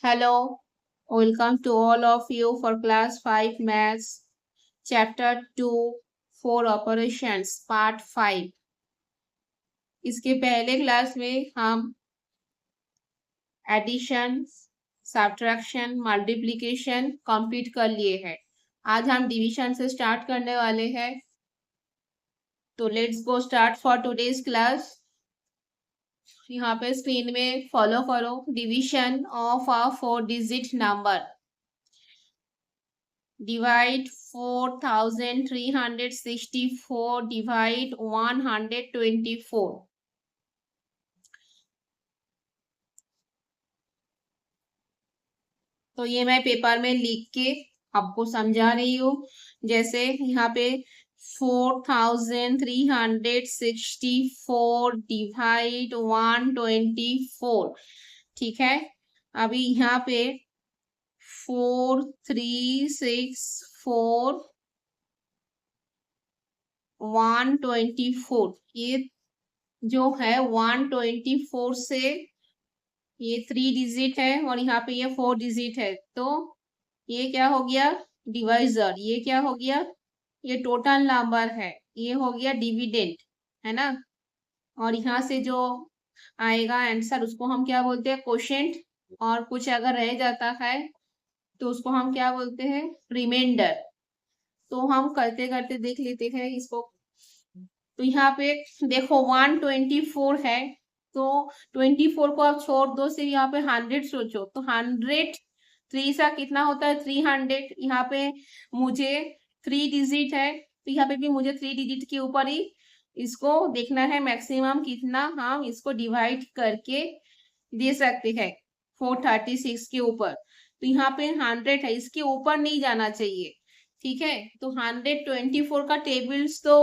Hello, welcome to all of you for class 5 maths chapter 2 4 operations part 5। इसके पहले class में हम addition, subtraction, multiplication complete कर लिए हैं। आज हम डिवीजन से स्टार्ट करने वाले हैं। तो let's go start for today's class. यहाँ पे स्क्रीन में फॉलो करो division of a 4 digit number. Divide 4364 divide 124। तो ये मैं पेपर में लिख के आपको समझा रही हूँ। जैसे यहाँ पे 4364 डिवाइड 124, ठीक है। अभी यहाँ पे 4364 124, ये जो है 124 से ये 3 डिजिट है और यहाँ पे ये 4 डिजिट है। तो ये क्या हो गया डिवाइजर, ये क्या हो गया ये टोटल नंबर है, ये हो गया डिविडेंड, है ना। और यहाँ से जो आएगा आंसर उसको हम क्या बोलते हैं क्वोशिएंट। और कुछ अगर रह जाता है तो उसको हम क्या बोलते हैं रिमाइंडर। तो हम करते करते देख लेते हैं इसको। तो यहाँ पे देखो 124 है, तो 24 को आप छोड़ दो, सिर्फ यहाँ पे 100 सोचो। तो 100 3 सा कितना होता है 300। यहाँ पे मुझे 3 डिजिट है, तो यहाँ पे भी मुझे 3 डिजिट के ऊपर ही इसको देखना है मैक्सिमम कितना हम इसको डिवाइड करके दे सकते हैं 436 के ऊपर। तो यहाँ पे 100 है, इसके ऊपर नहीं जाना चाहिए, ठीक है। तो 124 का टेबल्स तो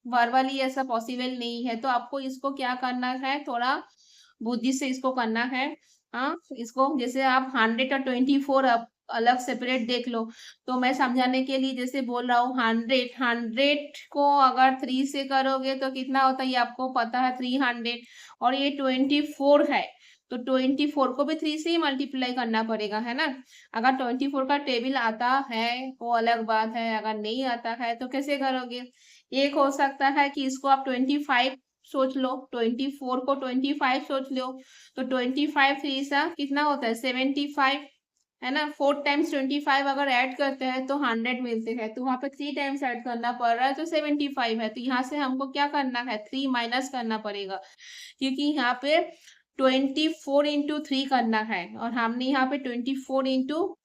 वर्बली ऐसा पॉसिबल नहीं है, तो आपको इसको क्या करना है थोड़ा बुद्धि से इसको करना है। हाँ, इसको जैसे आप 100 और 24 आप अलग सेपरेट देख लो। तो मैं समझाने के लिए जैसे बोल रहा हूँ 100 को अगर 3 से करोगे तो कितना होता है ये आपको पता है 300। और ये 24 है, तो 24 को भी 3 से ही मल्टीप्लाई करना पड़ेगा, है ना। अगर 24 का टेबल आता है वो अलग बात है, अगर नहीं आता है तो कैसे करोगे। एक हो सकता है कि इसको आप 25 सोच लो, 24 को 25 सोच लो। तो 25 3 सा कितना होता है 75, है ना। 4 टाइम्स 25 अगर ऐड करते हैं तो 100 मिलते हैं, तो वहां पे 3 टाइम्स ऐड करना पड़ रहा है तो 75 है। तो यहाँ से हमको क्या करना है 3 माइनस करना पड़ेगा, क्योंकि यहाँ पे 24 इंटू 3 करना है और हमने यहाँ पे 24 इंटू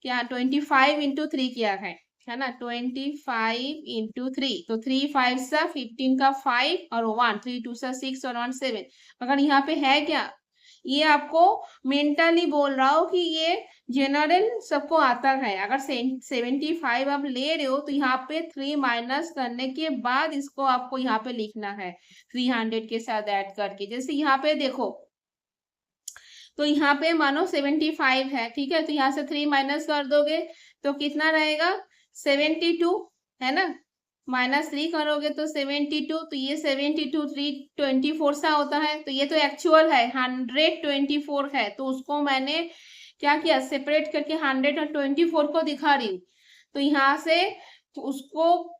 क्या 25 इंटू 3 किया है ना। 25 इंटू 3, तो 3 5 सा 15 का 5 और 1 3 2 सा 6 और 1 7। मगर यहाँ पे है क्या, ये आपको मेंटली बोल रहा हो कि ये जनरल सबको आता है। अगर 75 आप ले रहे हो तो यहाँ पे 3 माइनस करने के बाद इसको आपको यहाँ पे लिखना है 300 के साथ ऐड करके। जैसे यहाँ पे देखो, तो यहाँ पे मानो 75 है, ठीक है। तो यहाँ से 3 माइनस कर दोगे तो कितना रहेगा 72, है ना। -3 करोगे तो 72, तो ये 72 324 सा होता है। तो ये तो एक्चुअल है 124 है, तो उसको मैंने क्या किया सेपरेट करके 100 और 24 को दिखा रही हूँ। तो यहाँ से उसको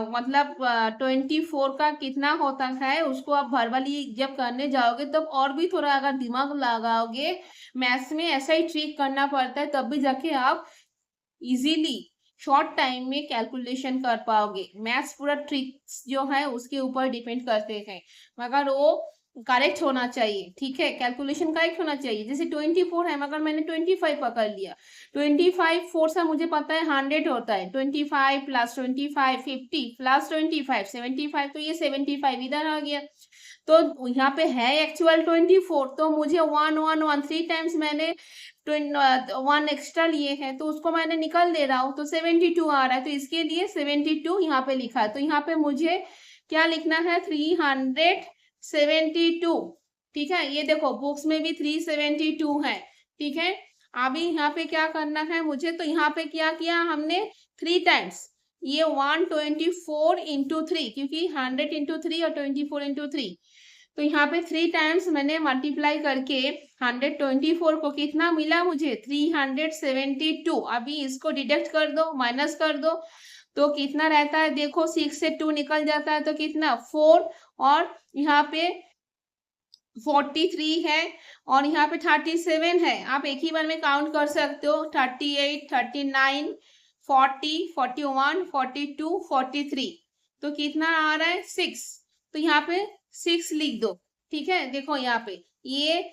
मतलब 24 का कितना होता है उसको आप वर्बली जब करने जाओगे तब और भी थोड़ा अगर दिमाग लगाओगे, मैथ्स में ऐसा ही ट्रिक करना पड़ता है, तब भी जाके आप इजीली शॉर्ट टाइम में कैलकुलेशन कर पाओगे। मैथ्स पूरा ट्रिक्स जो है उसके ऊपर डिपेंड करते हैं, मगर वो करेक्ट होना चाहिए, ठीक है। कैलकुलेशन करेक्ट होना चाहिए। जैसे 24 है मगर मैंने 25 पकड़ लिया, 25 4 सा मुझे पता है 100 होता है, 25 प्लस 25 50 प्लस 25 75, तो ये 75 इधर आ गया। तो यहाँ पे है एक्चुअल 24, तो मुझे 1 1 1 3 टाइम्स मैंने 1 एक्स्ट्रा लिए हैं, तो उसको मैंने निकल दे रहा हूँ, तो 72 आ रहा है। तो इसके लिए 72 यहाँ पे लिखा है। तो यहाँ पे मुझे क्या लिखना है 372, ठीक है। ये देखो बुक्स में भी 372 है, ठीक है। अभी यहाँ पे क्या करना है मुझे, तो यहाँ पे क्या किया हमने 3 टाइम्स ये 124 इंटू 3, क्योंकि 100 इंटू 3 और 24 इंटू 3, तो यहाँ पे 3 टाइम्स मैंने मल्टीप्लाई करके 124 को कितना मिला मुझे 372। अभी इसको डिडक्ट कर दो, माइनस कर दो, तो कितना रहता है देखो, 6 से 2 निकल जाता है तो कितना 4, और यहाँ पे 43 है, और यहाँ पे 37 है। आप एक ही बार में काउंट कर सकते हो, 38, 39, 40, 41, 42, 43, तो कितना आ रहा है 6। तो यहाँ पे 6 लिख दो। ठीक है, देखो यहाँ पे ये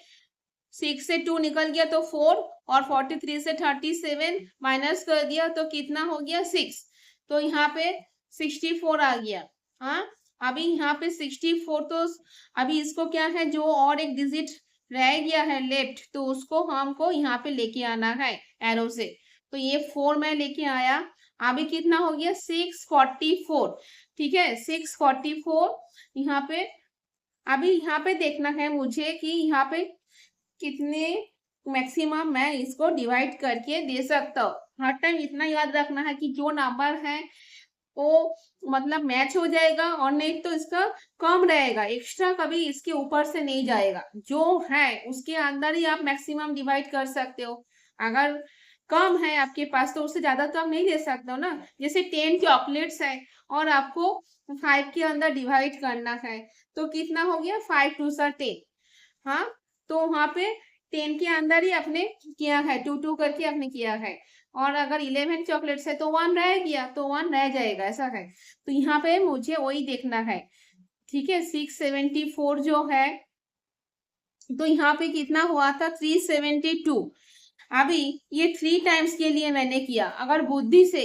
6 से 2 निकल गया तो 4, और 43 से 37 माइनस कर दिया तो कितना हो गया 6, तो यहाँ पे 64 आ गया। हाँ, अभी यहाँ पे 64, तो अभी इसको क्या है, जो और एक डिजिट रह गया है लेफ्ट, तो उसको हमको यहाँ पे लेके आना है एरो से। तो ये 4 मैं लेके आया, अभी कितना हो गया 644। ठीक है, 644 यहाँ पे। अभी यहाँ पे देखना है मुझे कि यहाँ पे कितने मैक्सिमम मैं इसको डिवाइड करके दे सकता हूँ। हर टाइम इतना याद रखना है कि जो नंबर है वो मतलब मैच हो जाएगा, और नहीं तो इसका कम रहेगा, एक्स्ट्रा कभी इसके ऊपर से नहीं जाएगा। जो है उसके अंदर ही आप मैक्सिमम डिवाइड कर सकते हो। अगर कम है आपके पास तो उससे ज्यादा तो आप नहीं दे सकते हो ना। जैसे 10 चॉकलेट्स है और आपको 5 के अंदर डिवाइड करना है, तो कितना हो गया 5 2 10। हाँ, तो वहां पे 10 के अंदर ही आपने किया है, 2 2 करके आपने किया है। और अगर 11 चॉकलेट्स है तो 1 रह गया, तो 1 रह जाएगा, ऐसा है। तो यहाँ पे मुझे वही देखना है। ठीक है, 674 जो है, तो यहाँ पे कितना हुआ था 372। अभी ये 3 टाइम्स के लिए मैंने किया। अगर बुद्धि से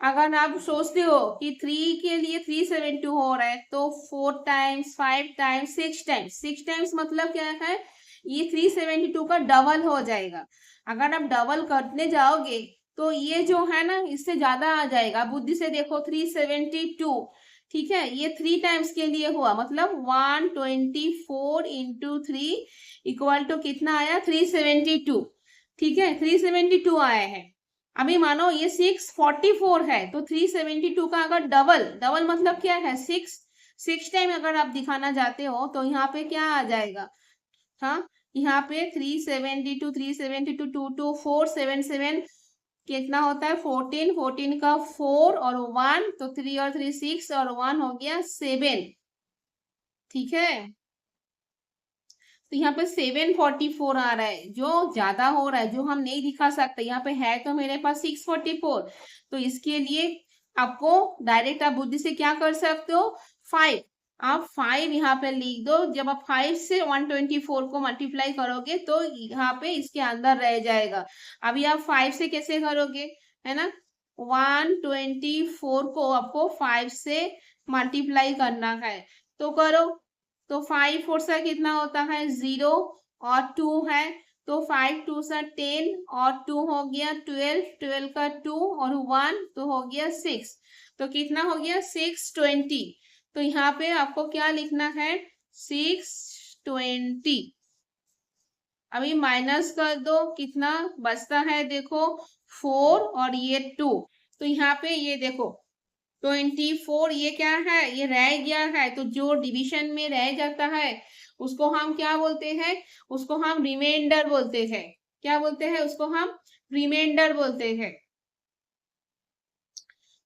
अगर आप सोचते हो कि 3 के लिए 372 हो रहा है, तो 4 टाइम्स, 5 टाइम्स, 6 टाइम्स। 6 टाइम्स मतलब क्या है, ये 372 का डबल हो जाएगा। अगर आप डबल करने जाओगे तो ये जो है ना, इससे ज्यादा आ जाएगा। बुद्धि से देखो 372। ठीक है, ये 3 टाइम्स के लिए हुआ, मतलब 124 इंटू 3 इक्वल टू कितना आया 372। ठीक है, 372 आए हैं। अभी मानो ये 644 है, तो 372 का अगर डबल, डबल मतलब क्या है 6 टाइम अगर आप दिखाना चाहते हो तो यहाँ पे क्या आ जाएगा। हाँ, यहाँ पे 372, 372, 2 2 4 7 7 कितना होता है 14, 14 का 4 और 1, तो 3 और 3 6, और 1 हो गया 7। ठीक है, तो यहाँ पे 744 आ रहा है, जो ज्यादा हो रहा है, जो हम नहीं दिखा सकते। यहाँ पे है तो मेरे पास 644, तो इसके लिए आपको डायरेक्ट आप बुद्धि से क्या कर सकते हो 5। आप 5 यहाँ पे लिख दो। जब आप 5 से 124 को मल्टीप्लाई करोगे तो यहाँ पे इसके अंदर रह जाएगा। अभी आप 5 से कैसे करोगे, है ना, 124 को आपको 5 से मल्टीप्लाई करना है, तो करो। तो 5 4 सा कितना होता है 0, और 2 है, तो 5 2 सा 10, और 2 हो गया 12, 12 का 2 और 1, तो हो गया 6। तो कितना हो गया 620। तो यहाँ पे आपको क्या लिखना है 620। अभी माइनस कर दो, कितना बचता है देखो 4 और ये 2। तो यहाँ पे ये देखो 24 ये क्या है, ये रह गया है। तो जो डिवीजन में रह जाता है उसको हम क्या बोलते हैं, उसको हम रिमाइंडर बोलते हैं। क्या बोलते हैं उसको, हम रिमाइंडर बोलते हैं।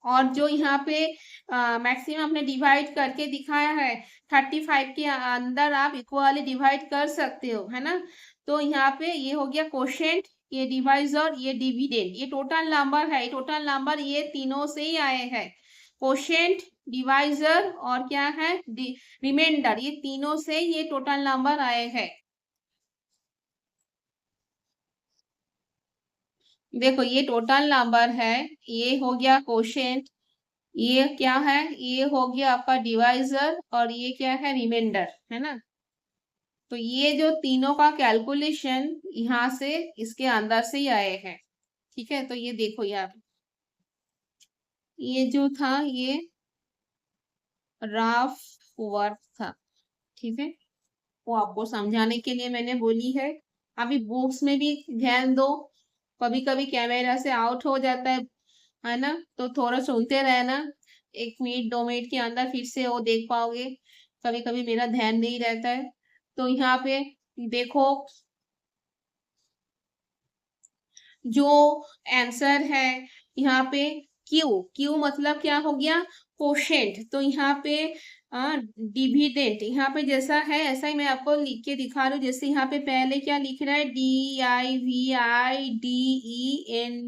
और जो यहाँ पे मैक्सिमम आपने डिवाइड करके दिखाया है 35 के अंदर आप इक्वली डिवाइड कर सकते हो, है ना। तो यहाँ पे ये हो गया कोशेंट, ये डिवाइजर, ये डिविडेंड, ये टोटल नंबर है। टोटल नंबर ये तीनों से ही आए हैं, कोशेंट, डिवाइजर और क्या है रिमाइंडर, ये तीनों से ये टोटल नंबर आए हैं। देखो ये टोटल नंबर है, ये हो गया कोशेंट, ये क्या है, ये हो गया आपका डिवाइजर, और ये क्या है रिमाइंडर, है ना। तो ये जो तीनों का कैलकुलेशन यहाँ से इसके अंदर से ही आए हैं। ठीक है, तो ये देखो यार, ये जो था ये रफ वर्क था। ठीक है, वो आपको समझाने के लिए मैंने बोली है। अभी बुक्स में भी ध्यान दो, कभी कभी कैमरा से आउट हो जाता है ना, तो थोड़ा सुनते रहना। 1 मिनट 2 मिनट के अंदर फिर से वो देख पाओगे। कभी कभी मेरा ध्यान नहीं रहता है। तो यहाँ पे देखो जो आंसर है यहाँ पे क्यू, क्यू मतलब क्या हो गया, कोशेंट। तो यहाँ पे डिविडेंट यहाँ पे जैसा है ऐसा ही मैं आपको लिख के दिखा रही हूँ। जैसे यहाँ पे पहले क्या लिख रहा है, DIVIDEND,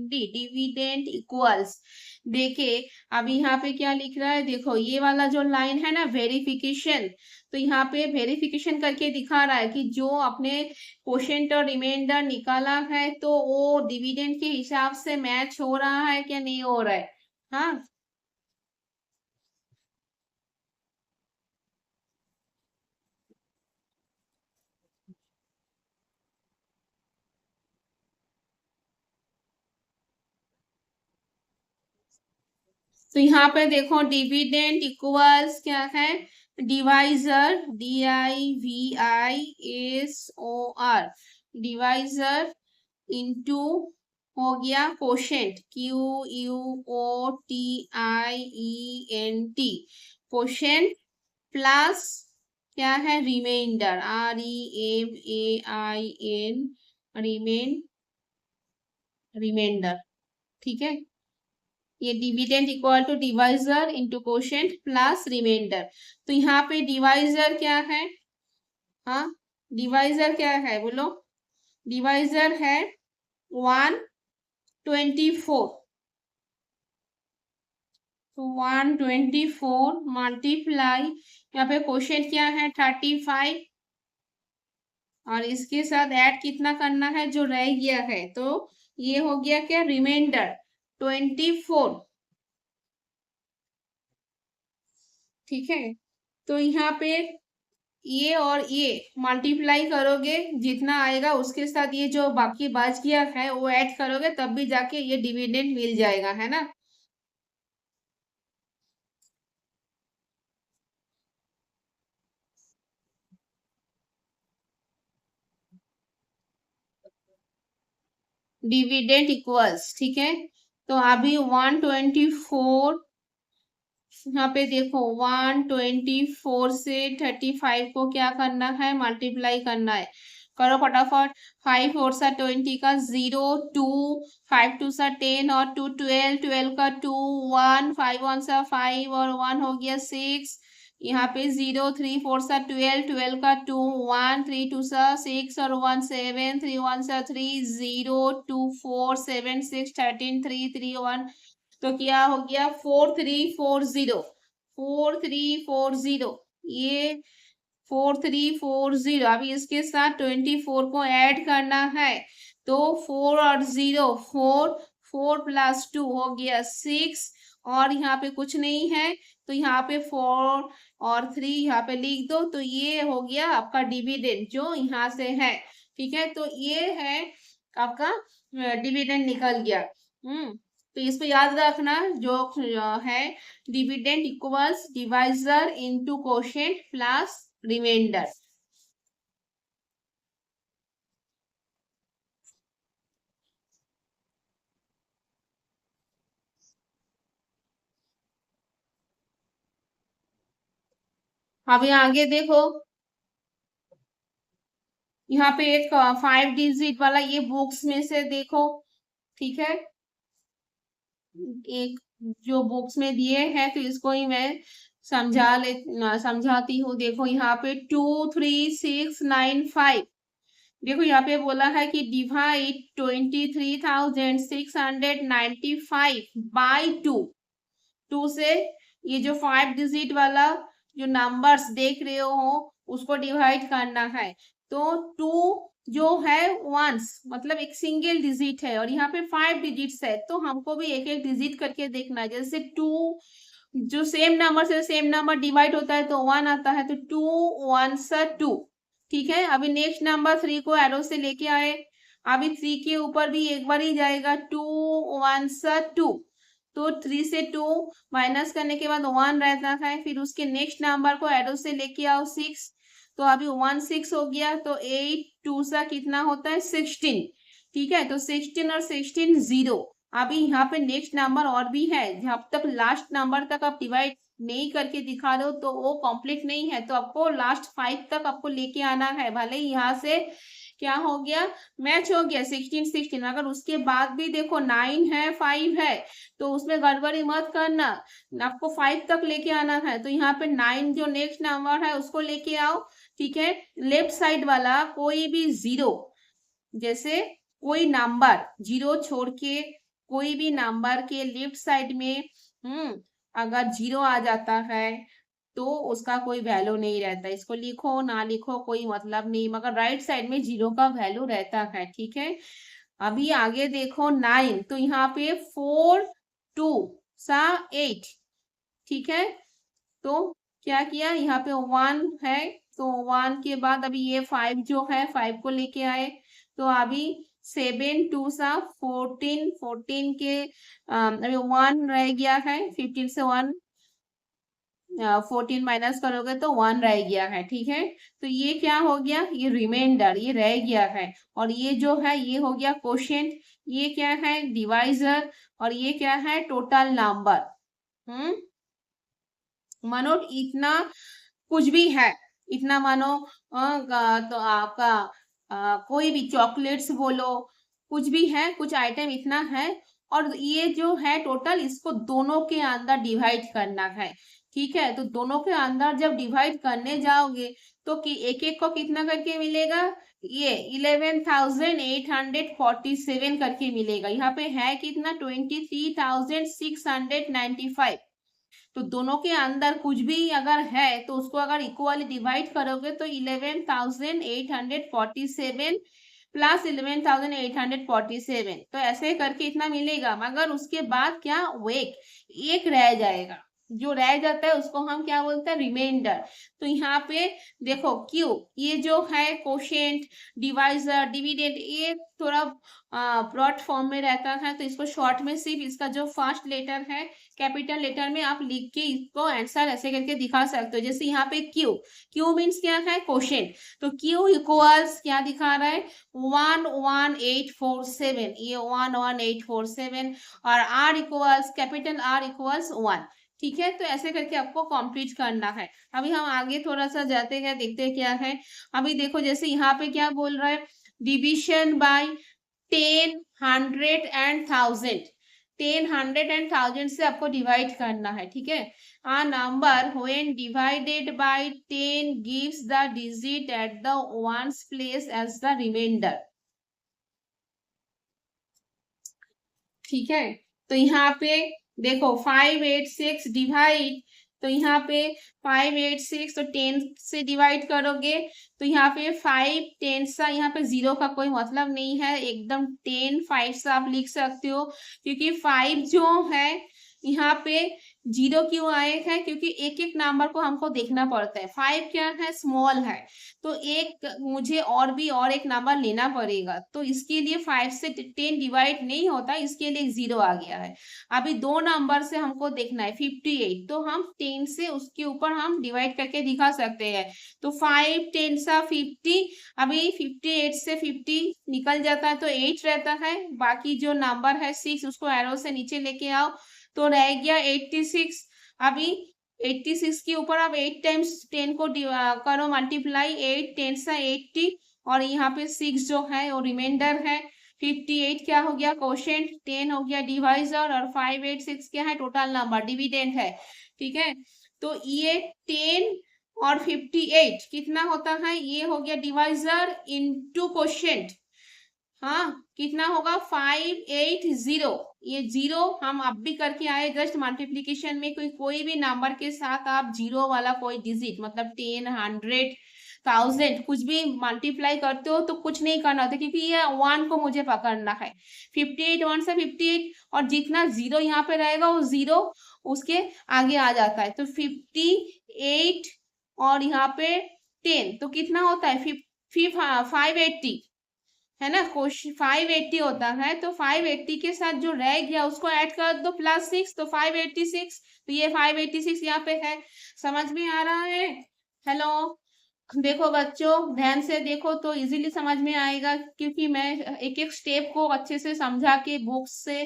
डिविडेंट इक्वल्स। देखिए अभी यहाँ पे क्या लिख रहा है, देखो ये वाला जो लाइन है ना वेरिफिकेशन, तो यहाँ पे वेरिफिकेशन करके दिखा रहा है कि जो अपने क्वोशेंट और रिमाइंडर निकाला है तो वो डिविडेंड के हिसाब से मैच हो रहा है क्या नहीं हो रहा है। हाँ, तो यहाँ पे देखो डिविडेंड इक्वल्स क्या है, डिवाइजर, DIVISOR, डिवाइजर इंटू हो गया क्वोशेंट, QUOTIENT, क्वोशेंट प्लस क्या है रिमाइंडर, REMAIN, रिमाइंडर। ठीक है, ये dividend equal to divisor into quotient plus remainder. तो यहाँ पे डिवाइजर क्या है, हाँ डिवाइजर क्या है बोलो, डिवाइजर है 124, तो 124 मल्टीप्लाई यहाँ पे क्वोशेंट क्या है 35, और इसके साथ ऐड कितना करना है जो रह गया है, तो ये हो गया क्या रिमाइंडर 24। ठीक है, तो यहाँ पे ये और ये मल्टीप्लाई करोगे जितना आएगा उसके साथ ये जो बाकी बच गया है वो ऐड करोगे तब भी जाके ये डिविडेंड मिल जाएगा, है ना। डिविडेंड इक्वल्स, ठीक है। तो अभी 124, यहाँ पे देखो 124 से 35 को क्या करना है मल्टीप्लाई करना है, करो फटाफट। 5 4 सा 20 का 0 2, 5 2 सा 10 और 2 12, 12 का 2 1, 5 1 सा 5 और 1 हो गया 6। यहाँ पे 0 3 4 सा 12, 12 का 2 1, 3 2 सा 6 और 1 7, 3 1 सा 3, 0 2 4 7 6 13 3 3 1, तो क्या हो गया 4340, 4340, ये 4340। अभी इसके साथ 24 को ऐड करना है, तो 4 और 0 4, 4 प्लस 2 हो गया 6, और यहाँ पे कुछ नहीं है तो यहाँ पे 4 और 3 यहाँ पे लिख दो, तो ये हो गया आपका डिविडेंड जो यहाँ से है। ठीक है, तो ये है आपका डिविडेंड निकल गया। तो इस पे याद रखना जो है dividend equals divisor into quotient plus remainder. अभी आगे देखो, यहाँ पे एक 5 डिजिट वाला ये बुक्स में से देखो, ठीक है, एक जो बुक्स में दिए हैं तो इसको ही मैं समझाती हूँ। देखो यहाँ पे 23695, देखो यहाँ पे बोला है कि डिवाइड 23,695 बाई 2, 2 से ये जो 5 डिजिट वाला जो नंबर्स देख रहे हो उसको डिवाइड करना है। तो 2 जो है वंस मतलब एक सिंगल डिजिट है और यहाँ पे 5 डिजिट्स है, तो हमको भी एक एक डिजिट करके देखना है। जैसे 2 जो सेम नंबर से सेम नंबर डिवाइड होता है तो 1 आता है, तो 2 1 सा 2। ठीक है, अभी नेक्स्ट नंबर 3 को एरो से लेके आए, अभी 3 के ऊपर भी एक बार ही जाएगा, 2 1 सा 2, तो 3 से 2 माइनस करने के बाद 1 रहता है, फिर उसके नेक्स्ट नंबर को एरो से लेके आओ 6, तो अभी 1 6 हो गया, तो 8 2 सा कितना होता है 16। ठीक है, तो 16 और 16 0। अभी यहाँ पे नेक्स्ट नंबर और भी है, जब तक लास्ट नंबर तक आप डिवाइड नहीं करके दिखा रहे हो तो वो कंप्लीट नहीं है। तो आपको लास्ट 5 तक आपको लेके आना है। भले ही यहाँ से क्या हो गया, मैच हो गया 16 16, अगर उसके बाद भी देखो 9 है 5 है तो उसमें गड़बड़ी मत करना, आपको 5 तक लेके आना है। तो यहाँ पे 9 जो नेक्स्ट नंबर है उसको लेके आओ, ठीक है। लेफ्ट साइड वाला कोई भी जीरो, जैसे कोई नंबर जीरो छोड़ के कोई भी नंबर के लेफ्ट साइड में अगर जीरो आ जाता है तो उसका कोई वैल्यू नहीं रहता। इसको लिखो ना लिखो कोई मतलब नहीं, मगर राइट साइड में जीरो का वैल्यू रहता है, ठीक है। अभी आगे देखो 9, तो यहाँ पे 4 2 सा 8, ठीक है। तो क्या किया, यहाँ पे 1 है तो 1 के बाद अभी ये 5 जो है 5 को लेके आए, तो अभी 7 2 सा 14, 14 के अभी 1 रह गया है, 15 से 1 14 माइनस करोगे तो 1 रह गया है, ठीक है। तो ये क्या हो गया, ये रिमाइंडर ये रह गया है, और ये जो है ये हो गया क्वोशिएंट, ये क्या है डिवाइजर, और ये क्या है टोटल नंबर। मानो इतना कुछ भी है, इतना मानो तो आपका कोई भी चॉकलेट्स बोलो, कुछ भी है, कुछ आइटम इतना है, और ये जो है टोटल इसको दोनों के अंदर डिवाइड करना है, ठीक है। तो दोनों के अंदर जब डिवाइड करने जाओगे तो कि एक एक को कितना करके मिलेगा, ये 11,847 करके मिलेगा। यहाँ पे है कितना 23,695। तो दोनों के अंदर कुछ भी अगर है तो उसको अगर इक्वली डिवाइड करोगे तो 11,847 प्लस 11,847, तो ऐसे करके इतना मिलेगा। मगर उसके बाद क्या एक रह जाएगा, जो रह जाता है उसको हम क्या बोलते हैं रिमाइंडर। तो यहाँ पे देखो क्यू, ये जो है क्वोशिएंट डिवाइजर डिविडेंड, ये थोड़ा ब्रॉड फॉर्म में रहता है, तो इसको शॉर्ट में सिर्फ इसका जो फर्स्ट लेटर है कैपिटल लेटर में आप लिख के इसको आंसर ऐसे करके दिखा सकते हो। जैसे यहाँ पे क्यू, क्यू मीन्स क्या है क्वोशिएंट, तो क्यू इक्वल्स क्या दिखा रहा है 11847, ये 11847, और R equals capital R equals 1, ठीक है। तो ऐसे करके आपको कंप्लीट करना है। अभी हम आगे थोड़ा सा जाते हैं, देखते हैं क्या है। अभी देखो जैसे यहाँ पे क्या बोल रहा है, डिविजन बाय 10 100 एंड 1000, 10 100 एंड 1000 से आपको डिवाइड करना है, ठीक है। a number when divided by 10 gives the digit at the ones place as the remainder, ठीक है। तो यहाँ पे देखो 586 डिवाइड, तो यहाँ पे 586 तो 10 से डिवाइड करोगे तो यहाँ पे 5 10 सा, यहाँ पे 0 का कोई मतलब नहीं है, एकदम 10 5 सा आप लिख सकते हो, क्योंकि 5 जो है यहाँ पे 0 क्यों आए हैं, क्योंकि एक एक नंबर को हमको देखना पड़ता है। 5 क्या है स्मॉल है, तो एक मुझे और एक नंबर लेना पड़ेगा, तो इसके लिए 5 से 10 डिवाइड नहीं होता, इसके लिए 0 आ गया है। अभी दो नंबर से हमको देखना है 58, तो हम 10 से उसके ऊपर हम डिवाइड करके दिखा सकते हैं। तो 5 10 सा 50, अभी 58 से 50 निकल जाता है तो 8 रहता है, बाकी जो नंबर है 6 उसको एरो से नीचे लेके आओ तो रह गया 86। अभी 86 के ऊपर आप 8 टाइम्स 10 को करो मल्टीप्लाई, 8 10 सा 80, और यहाँ पे 6 जो है वो रिमाइंडर है। 58 क्या हो गया क्वोशिएंट, 10 हो गया डिवाइजर, और 586 क्या है टोटल नंबर डिविडेंड है, ठीक है। तो ये 10 और 58 कितना होता है, ये हो गया डिवाइजर इनटू क्वोशिएंट, हाँ कितना होगा 580। ये 0 हम अब भी करके आए जस्ट मल्टीप्लीकेशन में, कोई भी नंबर के साथ आप 0 वाला कोई डिजिट मतलब 10 100 1000 कुछ भी मल्टीप्लाई करते हो तो कुछ नहीं करना होता, क्योंकि ये 1 को मुझे पकड़ना है। 58 1 से 58, और जितना 0 यहाँ पे रहेगा वो 0 उसके आगे आ जाता है, तो 58 और यहाँ पे 10 तो कितना होता है 580 है ना, क्वेश्चन 580 होता है, तो 580 के साथ जो रह गया उसको ऐड कर दो +6, तो 586, तो ये 586 यहाँ पे है। समझ में आ रहा है, हेलो। देखो बच्चों ध्यान से देखो तो इजीली समझ में आएगा, क्योंकि मैं एक एक स्टेप को अच्छे से समझा के बुक्स से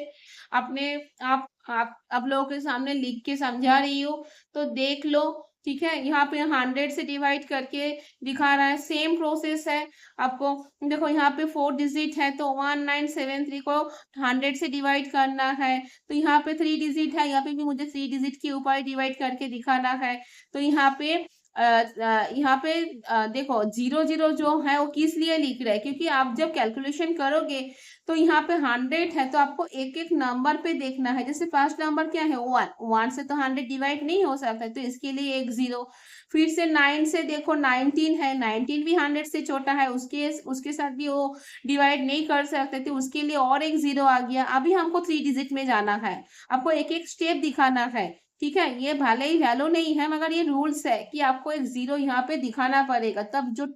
अपने आप लोगों के सामने लिख के समझा रही हूँ, तो देख लो। ठीक है, यहाँ पे 100 से डिवाइड करके दिखा रहा है, सेम प्रोसेस है आपको। देखो यहाँ पे 4 डिजिट है, तो 1973 को 100 से डिवाइड करना है। तो यहाँ पे 3 डिजिट है, यहाँ पे भी मुझे 3 डिजिट के ऊपर डिवाइड करके दिखाना है। तो यहाँ पे देखो 00 जो है वो किस लिए लिख रहा है, क्योंकि आप जब कैलकुलेशन करोगे तो यहाँ पे 100 है, तो आपको एक एक नंबर पे देखना है। जैसे फर्स्ट नंबर क्या है, 1 से तो 100 डिवाइड नहीं हो सकता, तो इसके लिए एक 0। फिर से 9 से देखो 19 है, 19 भी 100 से छोटा है, उसके साथ भी वो डिवाइड नहीं कर सकते, तो उसके लिए और एक 0 आ गया। अभी हमको 3 डिजिट में जाना है, आपको एक एक स्टेप दिखाना है। ठीक है, ये भले ही वैल्यू नहीं है, मगर ये रूल्स है कि आपको एक 0 यहाँ पे दिखाना पड़ेगा, तब जो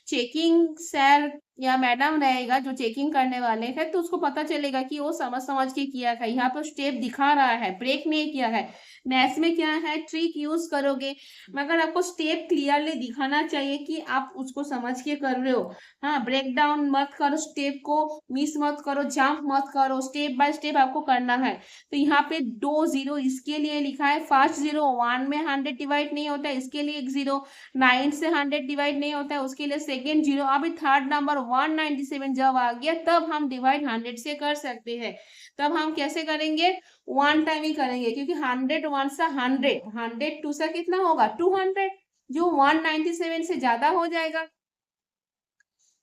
चेकिंग सर या मैडम रहेगा, जो चेकिंग करने वाले हैं, तो उसको पता चलेगा कि वो समझ समझ के किया है। यहाँ पर स्टेप दिखा रहा है, ब्रेक नहीं किया है। मैथ्स में क्या है, ट्रिक यूज करोगे, मगर आपको स्टेप क्लियरली दिखाना चाहिए कि आप उसको समझ के कर रहे हो। हाँ, ब्रेक डाउन मत करो, स्टेप को मिस मत करो, जंप मत करो, स्टेप बाय स्टेप आपको करना है। तो यहाँ पे 2 0 इसके लिए लिखा है। फर्स्ट 0 1 में 100 डिवाइड नहीं होता है, इसके लिए एक 0। 9 से 100 डिवाइड नहीं होता है, उसके लिए सेकेंड 0। अभी थर्ड नंबर 197 जब आ गया, तब हम डिवाइड 100 से कर सकते हैं। तब हम कैसे करेंगे, वन टाइम ही करेंगे, क्योंकि 100 1 सा 100, 100 2 सा कितना होगा 200, जो 197 से ज्यादा हो जाएगा।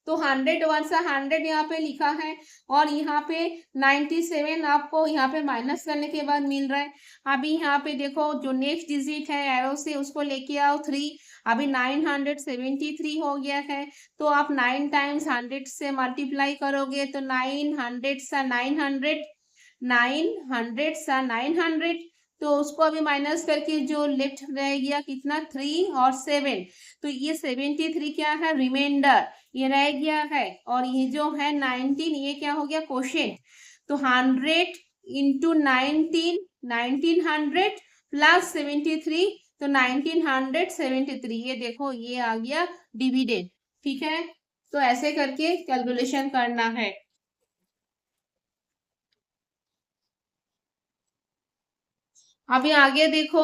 तो 100 1 सा 100 यहाँ पे लिखा है, और यहाँ पे 97 आपको यहाँ पे माइनस करने के बाद मिल रहा है। अभी यहाँ पे देखो जो नेक्स्ट डिजिट है एरो से, उसको लेके आओ 3। अभी 973 हो गया है, तो आप 9 टाइम्स 100 से मल्टीप्लाई करोगे, तो 900 सा 900, 900 सा 900, तो उसको अभी माइनस करके जो लेफ्ट रह गया कितना 3 और 7, तो ये 73 क्या है, रिमाइंडर ये रह गया है। और ये जो है 19, ये क्या हो गया, क्वोशिएंट। तो 100 इंटू 19, 1900 प्लस 73, तो 1973, ये देखो ये आ गया डिविडेंड। ठीक है, तो ऐसे करके कैलकुलेशन करना है। अभी आगे देखो,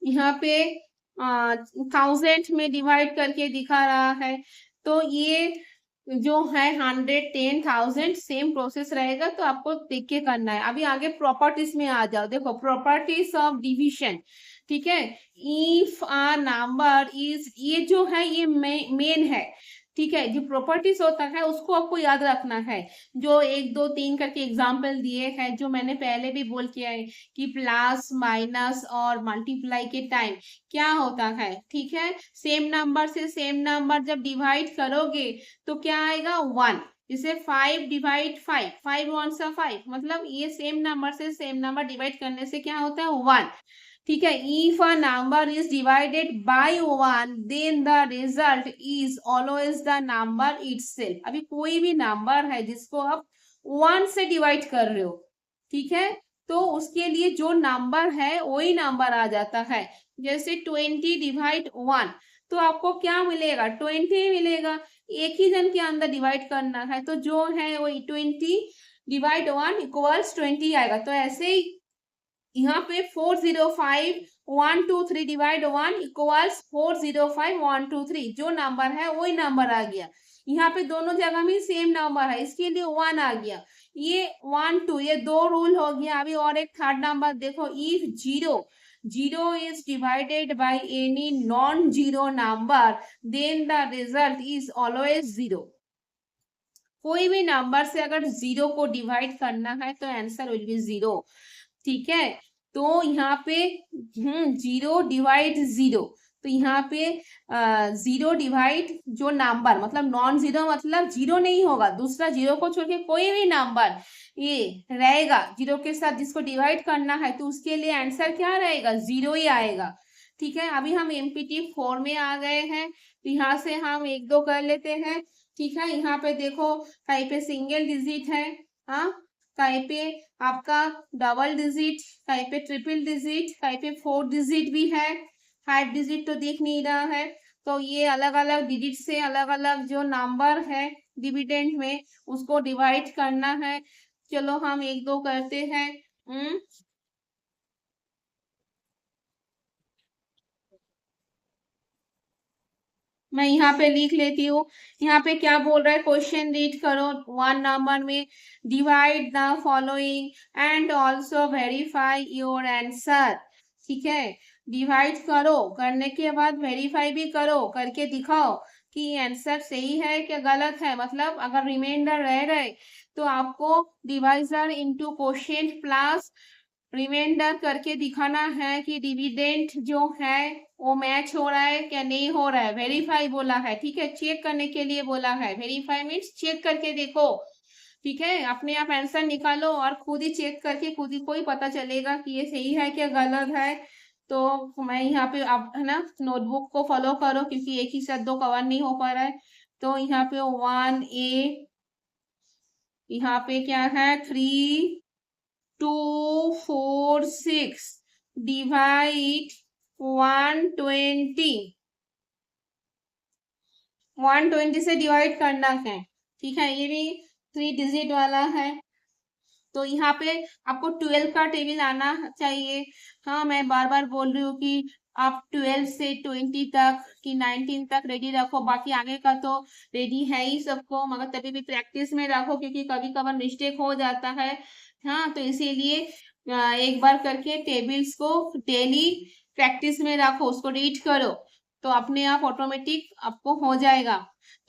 यहाँ पे 1000 में डिवाइड करके दिखा रहा है, तो ये जो है 110,000 सेम प्रोसेस रहेगा, तो आपको देख के करना है। अभी आगे प्रॉपर्टीज में आ जाओ, देखो प्रॉपर्टीज ऑफ डिवीजन। ठीक है, इफ अ नंबर इज, ये जो है ये मेन है। ठीक है, जो प्रॉपर्टीज होता है उसको आपको याद रखना है। जो 1 2 3 करके एग्जाम्पल दिए हैं, जो मैंने पहले भी बोल किया है कि प्लस माइनस और मल्टीप्लाई के टाइम क्या होता है। ठीक है, सेम नंबर से सेम नंबर जब डिवाइड करोगे तो क्या आएगा 1। जैसे 5 डिवाइड 5, 5 1 सा 5, मतलब ये सेम नंबर से सेम नंबर डिवाइड करने से क्या होता है 1। ठीक है, if a number is divided by 1 then the result is always the number itself. अभी कोई भी नंबर है जिसको आप 1 से डिवाइड कर रहे हो, ठीक है, तो उसके लिए जो नंबर है वही नंबर आ जाता है। जैसे 20 डिवाइड 1, तो आपको क्या मिलेगा 20 मिलेगा। एक ही जन के अंदर डिवाइड करना है, तो जो है वो 20 डिवाइड 1 इक्वल्स 20 आएगा। तो ऐसे ही यहाँ पे 405 1 2 3 डिवाइड 1 इक्वल्स 405 1 2 3, जो नंबर है वही नंबर आ गया। यहाँ पे दोनों जगह में सेम नंबर है, इसके लिए 1 आ गया। ये 1 2, ये 2 रूल हो गया। अभी और एक थर्ड नंबर देखो, if 0 is divided by any non-zero number then the result is always 0। कोई भी नंबर से अगर 0 को डिवाइड करना है तो आंसर विल बी 0। ठीक है, तो यहाँ पे 0 डिवाइड 0, तो यहाँ पे 0 डिवाइड जो नंबर, मतलब नॉन जीरो मतलब 0 नहीं होगा, दूसरा 0 को छोड़ के कोई भी नंबर ये रहेगा 0 के साथ जिसको डिवाइड करना है, तो उसके लिए आंसर क्या रहेगा 0 ही आएगा। ठीक है, अभी हम MPT 4 में आ गए हैं, तो यहाँ से हम 1 2 कर लेते हैं। ठीक है, यहाँ पे देखो कहीं पे सिंगल डिजिट है, हाँ, कहीं पे आपका डबल डिजिट, कहीं पे ट्रिपल डिजिट, कहीं पे 4 डिजिट भी है, 5 डिजिट तो दिख नहीं रहा है। तो ये अलग अलग डिजिट से अलग अलग जो नंबर है डिविडेंड में उसको डिवाइड करना है। चलो हम एक दो करते हैं। मैं यहाँ पे लिख लेती हूँ। यहाँ पे क्या बोल रहा है, क्वेश्चन रीड करो। 1 नंबर में divide the following and also verify your answer. ठीक है, डिवाइड करो, करने के बाद वेरीफाई भी करो, करके दिखाओ कि आंसर सही है क्या गलत है। मतलब अगर रिमाइंडर रह रहे तो आपको divisor into quotient plus remainder करके दिखाना है कि डिविडेंड जो है वो मैच हो रहा है क्या नहीं हो रहा है। वेरीफाई बोला है, ठीक है, चेक करने के लिए बोला है। वेरीफाई मीन्स चेक करके देखो, ठीक है। अपने आप आंसर निकालो और खुद ही चेक करके खुद ही को ही पता चलेगा कि ये सही है क्या गलत है। तो मैं यहाँ पे आप है ना नोटबुक को फॉलो करो, क्योंकि एक ही साथ दो कवर नहीं हो पा रहा है। तो यहाँ पे 1A, यहाँ पे क्या है 3, 2, 4, 6 डिवाइड 120, 120 से डिवाइड करना है, ठीक है। ये भी 3 डिजिट वाला है। तो यहाँ पे आपको 12 का टेबल आना चाहिए। हाँ, मैं बार बार बोल रही हूँ कि आप 12 से 20 तक कि 19 तक रेडी रखो, बाकी आगे का तो रेडी है ही सबको, मगर तभी भी प्रैक्टिस में रखो, क्योंकि कभी कभार मिस्टेक हो जाता है। हाँ, तो इसीलिए एक बार करके टेबल्स को डेली प्रैक्टिस में रखो, उसको रीड करो, तो अपने आप ऑटोमेटिक आपको हो जाएगा।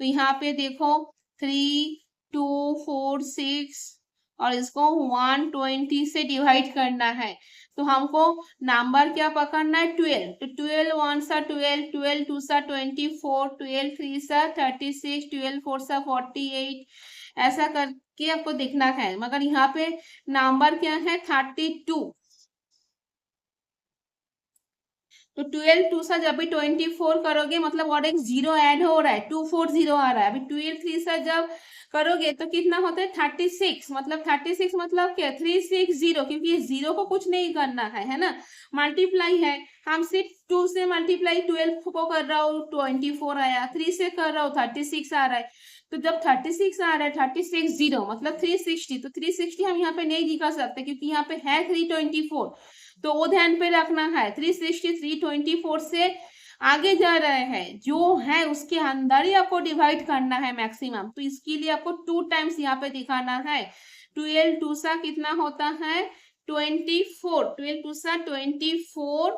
तो यहाँ पे देखो 3, 2, 4, 6 और इसको 120 से डिवाइड करना है। तो हमको नंबर क्या पकड़ना है, 12। तो 12 वन सा 12, 12 टू सा 24, 12 थ्री सा 36, 12 फोर सा 48, ऐसा करके आपको देखना है। मगर यहाँ पे नंबर क्या है 32। तो 12 टू सा जब भी 24 करोगे मतलब और एक जीरो ऐड हो रहा है, 240 आ रहा है। अभी 12 थ्री सा जब करोगे तो कितना होता है 36, मतलब 36 मतलब क्या 360, क्योंकि ये जीरो को कुछ नहीं करना है ना, मल्टीप्लाई है। हम सिर्फ 2 से मल्टीप्लाई 12 को कर रहा हूँ 24 आया, 3 से कर रहा हूँ 36 आ रहा है। तो जब 36 आ रहा है 36 जीरो मतलब 360, तो 360 हम यहाँ पे नहीं दिखा सकते क्योंकि यहाँ पे है 324। तो वो ध्यान पे रखना है, 360 324 से आगे जा रहे हैं जो है उसके अंदर ही आपको डिवाइड करना है मैक्सिमम। तो इसके लिए आपको 2 टाइम्स यहाँ पे दिखाना है। 12 टू सा कितना होता है 24, 12 टू सा 24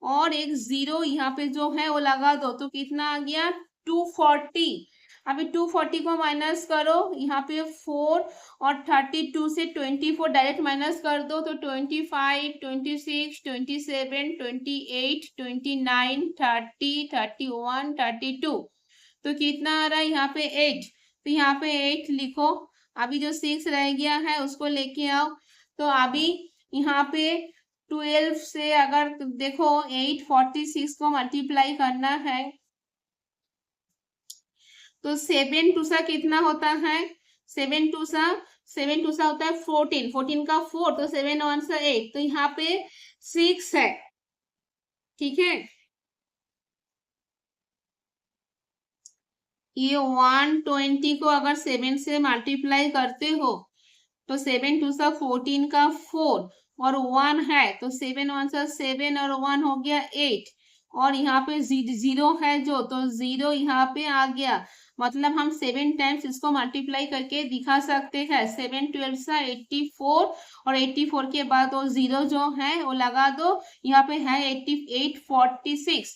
और एक जीरो यहाँ पे जो है वो लगा दो, तो कितना आ गया 240। अभी 240 को माइनस करो, यहाँ पे 4 और 32 से 24 डायरेक्ट माइनस कर दो, तो 25, 26, 27, 28, 29, 30, 31, 32। तो कितना आ रहा है यहाँ पे 8। तो यहाँ पे 8 लिखो। अभी जो 6 रह गया है उसको लेके आओ। तो अभी यहाँ पे 12 से अगर देखो 846 को मल्टीप्लाई करना है, तो 7 टू सा कितना होता है 7 टू सा होता है 14, 14 का 4, तो 7 वन सा 8, तो यहाँ पे 6 है, ठीक है। ये 120 को अगर 7 से मल्टीप्लाई करते हो तो 7 टू सा 14 का 4 और 1 है, तो 7 वन सा 7 और 1 हो गया 8, और यहाँ पे जीरो है जो, तो जीरो यहाँ पे आ गया। मतलब हम 7 टाइम्स इसको मल्टीप्लाई करके दिखा सकते हैं। 7 12 सा 84 और 84 के बाद वो जीरो जो है वो लगा दो, यहाँ पे है 846,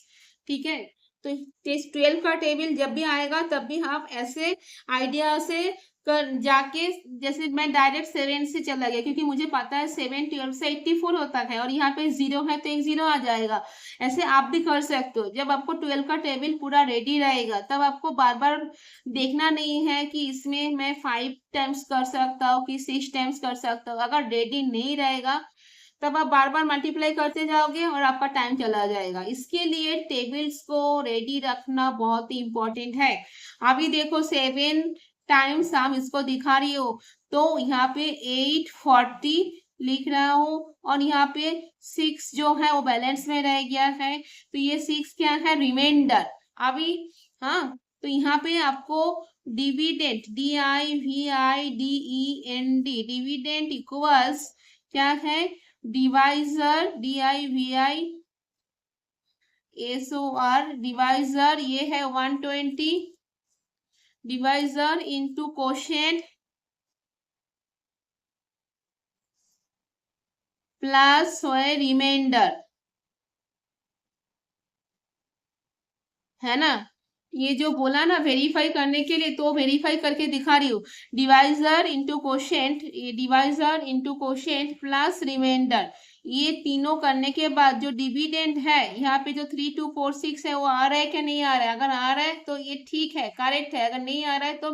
ठीक है। तो 12 का टेबल जब भी आएगा तब भी आप ऐसे आइडिया से कर जाके, जैसे मैं डायरेक्ट 7 से चला गया क्योंकि मुझे पता है 7 12 से 84 होता है और यहाँ पे जीरो है तो एक जीरो आ जाएगा। ऐसे आप भी कर सकते हो। जब आपको 12 का टेबल पूरा रेडी रहेगा तब आपको बार बार देखना नहीं है कि इसमें मैं 5 टाइम्स कर सकता हूँ कि 6 टाइम्स कर सकता हूँ। अगर रेडी नहीं रहेगा तब आप बार बार मल्टीप्लाई करते जाओगे और आपका टाइम चला जाएगा। इसके लिए टेबल्स को रेडी रखना बहुत ही इंपॉर्टेंट है। अभी देखो 7 टाइम्स हम इसको दिखा रही हो, तो यहाँ पे 840 लिख रहा हूँ और यहाँ पे 6 जो है वो बैलेंस में रह गया है, तो ये 6 क्या है रिमाइंडर। अभी हाँ, तो यहाँ पे आपको डिविडेंड DIVIDEND डिविडेंड इक्वल्स क्या है, डिवाइजर DIVISOR डिवाइजर ये है 120 divisor into quotient plus remainder, है ना। ये जो बोला ना वेरीफाई करने के लिए, तो वेरीफाई करके दिखा रही हूँ। डिवाइजर इंटू कोशेंट, ये divisor into quotient plus remainder, ये तीनों करने के बाद जो डिविडेंड है यहाँ पे जो 3246 है वो आ रहा है क्या नहीं आ रहा है। अगर आ रहा है तो ये ठीक है, करेक्ट है। अगर नहीं आ रहा है तो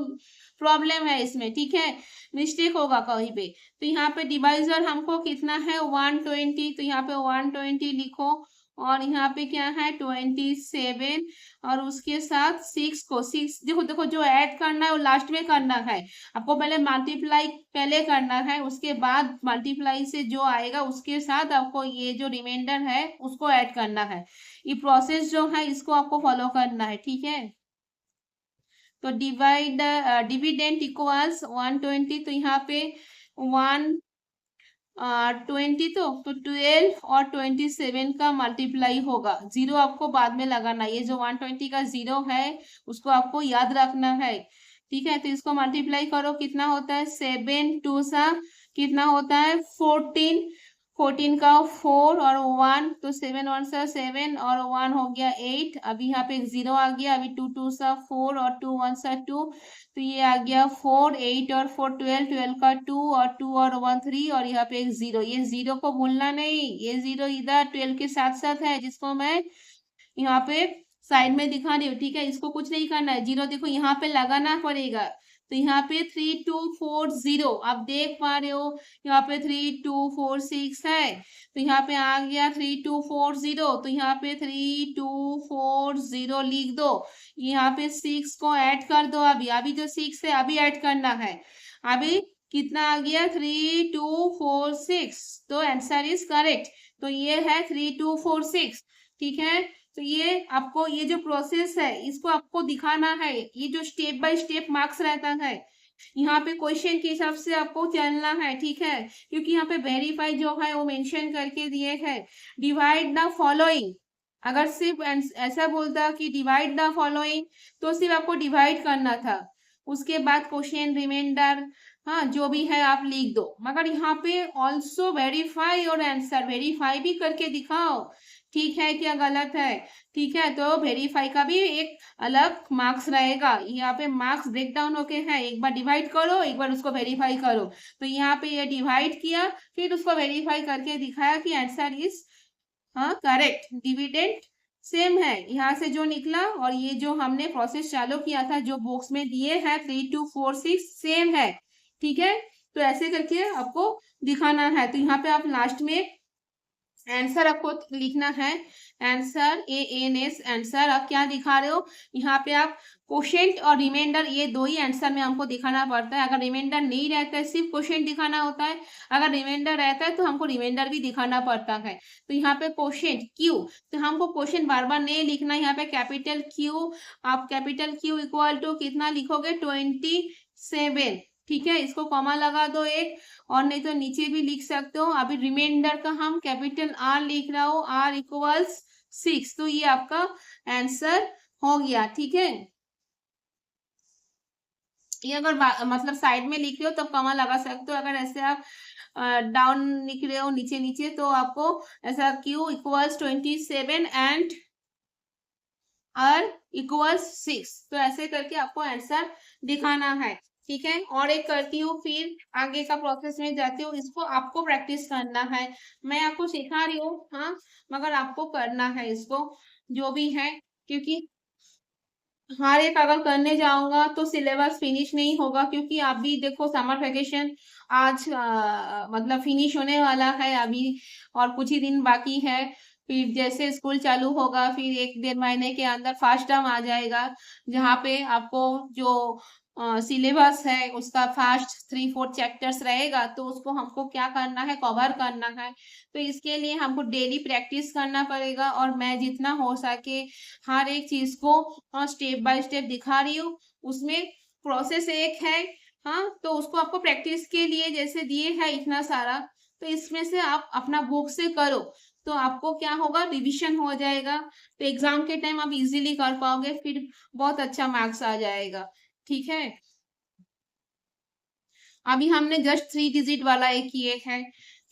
प्रॉब्लम है इसमें, ठीक है, मिस्टेक होगा कहीं पे। तो यहाँ पे डिवाइजर हमको कितना है 120, तो यहाँ पे 120 लिखो, और यहाँ पे क्या है 27, और उसके साथ 6 को 6 देखो देखो जो ऐड करना है वो लास्ट में करना है। आपको पहले मल्टीप्लाई पहले करना है, उसके बाद मल्टीप्लाई से जो आएगा उसके साथ आपको ये जो रिमाइंडर है उसको ऐड करना है। ये प्रोसेस जो है इसको आपको फॉलो करना है, ठीक है। तो डिविडेंड इक्वल्स 120, तो यहाँ पे 120 तो 12 और 27 का मल्टीप्लाई होगा। जीरो आपको बाद में लगाना, ये जो 120 का जीरो है उसको आपको याद रखना है, ठीक है। तो इसको मल्टीप्लाई करो, कितना होता है 7 2 सा कितना होता है 14, 14 का 4 और 1, तो 7 1 सा 7 और 1 हो गया 8। अभी यहाँ पे एक जीरो आ गया, अभी 2 2 सा 4 और 2 1 सा 2, तो ये आ गया 4 8 और 4 12, 12 का 2 और 2 और 1 3, और यहाँ पे एक जीरो। ये जीरो को भूलना नहीं, ये जीरो इधर 12 के साथ साथ है, जिसको मैं यहाँ पे साइड में दिखा रही हूँ, ठीक है। इसको कुछ नहीं करना है, जीरो देखो यहाँ पे लगाना पड़ेगा। तो यहाँ पे 3240 आप देख पा रहे हो, यहाँ पे 3246 है, तो यहाँ पे आ गया 3240, तो यहाँ पे 3240 लिख दो। यहाँ पे 6 को ऐड कर दो, अभी अभी जो 6 है अभी ऐड करना है। अभी कितना आ गया 3246, तो आंसर इज करेक्ट। तो ये है 3246, ठीक है। तो ये आपको ये जो प्रोसेस है इसको आपको दिखाना है, ये जो स्टेप बाय स्टेप मार्क्स रहता है यहाँ पे क्वेश्चन के हिसाब से आपको चलना है, ठीक है। क्योंकि यहाँ पे वेरीफाई जो है वो मेंशन करके दिए है, डिवाइड द फॉलोइंग। अगर सिर्फ ऐसा बोलता कि डिवाइड द फॉलोइंग तो सिर्फ आपको डिवाइड करना था, उसके बाद क्वेश्चन रिमाइंडर हाँ जो भी है आप लिख दो। मगर यहाँ पे ऑल्सो वेरीफाई और आंसर, वेरीफाई भी करके दिखाओ, ठीक है क्या गलत है, ठीक है। तो वेरीफाई का भी एक अलग मार्क्स रहेगा। यहाँ पे मार्क्स ब्रेक डाउन होके है, एक बार डिवाइड करो एक बार उसको वेरीफाई करो। तो यहाँ पे ये डिवाइड किया फिर उसको वेरीफाई करके दिखाया कि आंसर इज हाँ करेक्ट, डिविडेंड सेम है यहाँ से जो निकला, और ये जो हमने प्रोसेस चालू किया था जो बॉक्स में दिए हैं 3246 सेम है, ठीक है। तो ऐसे करके आपको दिखाना है। तो यहाँ पे आप लास्ट में आंसर आपको लिखना है, आंसर ANS आंसर आप क्या दिखा रहे हो यहाँ पे आप क्वोशेंट और रिमाइंडर ये दो ही आंसर में हमको दिखाना पड़ता है। अगर रिमाइंडर नहीं रहता है सिर्फ क्वोशेंट दिखाना होता है, अगर रिमाइंडर रहता है तो हमको रिमाइंडर भी दिखाना पड़ता है। तो यहाँ पे क्वोशेंट Q, तो हमको क्वोशेंट बार बार नहीं लिखना, यहाँ पे कैपिटल Q, आप कैपिटल Q इक्वल टू कितना लिखोगे 27, ठीक है। इसको कॉमा लगा दो एक, और नहीं तो नीचे भी लिख सकते हो। अभी रिमाइंडर का हम कैपिटल R लिख रहा हूँ, R इक्वल्स 6, तो ये आपका आंसर हो गया, ठीक है। ये अगर मतलब साइड में लिख रहे हो तब कॉमा लगा सकते हो, अगर ऐसे आप डाउन लिख रहे हो नीचे नीचे तो आपको ऐसा Q equals 27 and R equals 6, तो ऐसे करके आपको आंसर दिखाना है, ठीक है। और एक करती हूँ फिर आगे का प्रोसेस में जाती हूँ, इसको आपको प्रैक्टिस करना है। मैं आपको सिखा रही हूँ हाँ, मगर आपको करना है इसको जो भी है, क्योंकि हर एक अगर करने जाऊंगा तो सिलेबस फिनिश नहीं होगा। क्योंकि अभी देखो समर वेकेशन आज मतलब फिनिश होने वाला है अभी, और कुछ ही दिन बाकी है। फिर जैसे स्कूल चालू होगा फिर 1 1.5 महीने के अंदर फर्स्ट टर्म आ जाएगा, जहाँ पे आपको जो सिलेबस है उसका फर्स्ट 3 4 चैप्टर्स रहेगा, तो उसको हमको क्या करना है कवर करना है। तो इसके लिए हमको डेली प्रैक्टिस करना पड़ेगा, और मैं जितना हो सके हर एक चीज को स्टेप बाय स्टेप दिखा रही हूँ, उसमें प्रोसेस एक है, हाँ, तो उसको आपको प्रैक्टिस के लिए जैसे दिए है इतना सारा, तो इसमें से आप अपना बुक से करो, तो आपको क्या होगा, रिवीजन हो जाएगा, तो एग्जाम के टाइम आप इजीली कर पाओगे, फिर बहुत अच्छा मार्क्स आ जाएगा। ठीक है, अभी हमने जस्ट 3 डिजिट वाला एक किए है।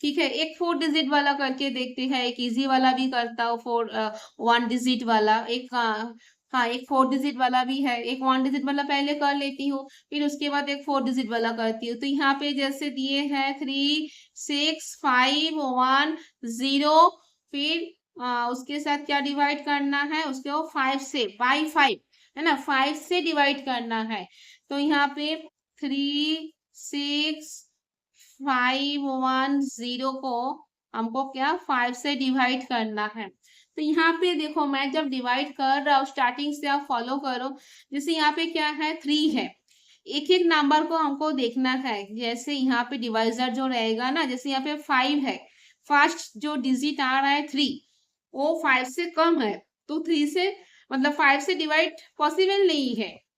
ठीक है, एक 4 डिजिट वाला करके देखते हैं, एक इजी वाला भी करता हूँ, 1 डिजिट वाला, एक हाँ एक 4 डिजिट वाला भी है, एक 1 डिजिट वाला पहले कर लेती हूँ, फिर उसके बाद एक 4 डिजिट वाला करती हूँ। तो यहाँ पे जैसे दिए हैं 3 6 5 1 0, फिर उसके साथ क्या डिवाइड करना है, उसके वो 5 से, बाई 5 है ना, 5 से डिवाइड करना है। तो यहाँ पे 3 6 5 1 0 को हमको क्या 5 से डिवाइड करना है। तो यहाँ पे देखो, मैं जब डिवाइड कर रहा हूँ, स्टार्टिंग से आप फॉलो करो, जैसे यहाँ पे क्या है, 3 है, एक एक नंबर को हमको देखना है। जैसे यहाँ पे डिवाइजर जो रहेगा ना, जैसे यहाँ पे 5 है, फर्स्ट जो डिजिट आ रहा है 3, वो 5 से कम है, तो 3 से मतलब 5 से डिवाइड पॉसिबल नहीं है,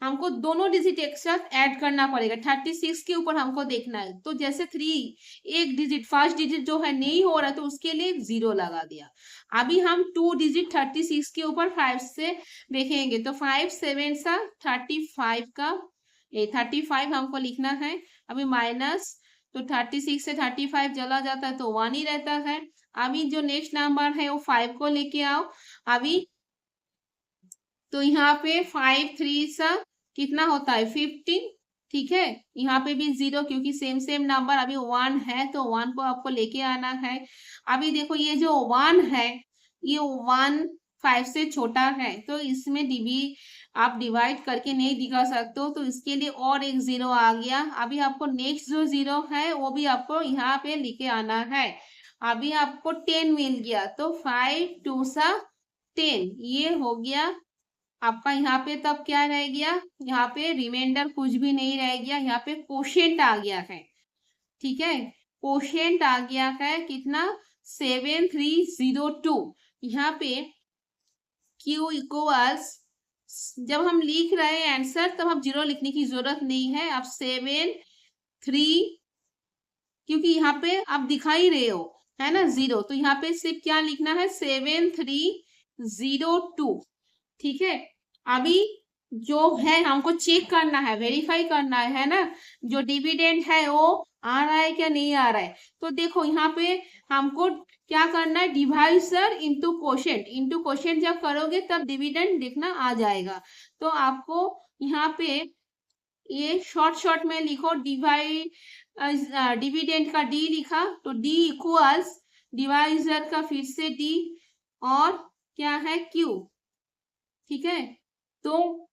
हमको दोनों डिजिट एक साथ ऐड करना पड़ेगा। 36 के ऊपर हमको देखना है, तो जैसे 3 एक डिजिट, फर्स्ट डिजिट जो है नहीं हो रहा, तो उसके लिए 0 लगा दिया। अभी हम 2 डिजिट 36 के ऊपर 5 से देखेंगे, तो 5 7 सा 35 का, 35 हमको लिखना है। अभी माइनस, तो 36 से 35 चला जाता है, तो 1 ही रहता है। अभी जो नेक्स्ट नंबर है वो 5 को लेके आओ। अभी तो यहाँ पे 5 3 सा कितना होता है, 15। ठीक है, यहाँ पे भी 0, क्योंकि सेम सेम नंबर, अभी 1 है, तो 1 को आपको लेके आना है। अभी देखो ये जो 1 है, ये 1 5 से छोटा है, तो इसमें आप डिवाइड करके नहीं दिखा सकते हो, तो इसके लिए और एक 0 आ गया। अभी आपको नेक्स्ट जो 0 है वो भी आपको यहाँ पे लेके आना है। अभी आपको 10 मिल गया, तो 5 2 सा 10, ये हो गया आपका। यहाँ पे तब क्या रह गया, यहाँ पे रिमाइंडर कुछ भी नहीं रह गया, यहाँ पे कोशेंट आ गया है। ठीक है, कोशेंट आ गया है कितना, 7302। यहाँ पे Q इक्वल्स, जब हम लिख रहे हैं आंसर, तब हम 0 लिखने की जरूरत नहीं है। अब 7 3, क्योंकि यहाँ पे आप दिखा ही रहे हो है ना 0, तो यहाँ पे सिर्फ क्या लिखना है, 7302। ठीक है, अभी जो है हमको चेक करना है, वेरीफाई करना है ना, जो डिविडेंड है वो आ रहा है क्या नहीं आ रहा है। तो देखो यहाँ पे हमको क्या करना है, divisor into quotient, into quotient जब करोगे तब डिविडेंड देखना आ जाएगा। तो आपको यहाँ पे ये शॉर्ट में लिखो, डिविडेंड का डी लिखा, तो डी इक्वल्स डिवाइजर का फिर से डी, और क्या है क्यू। ठीक है, तो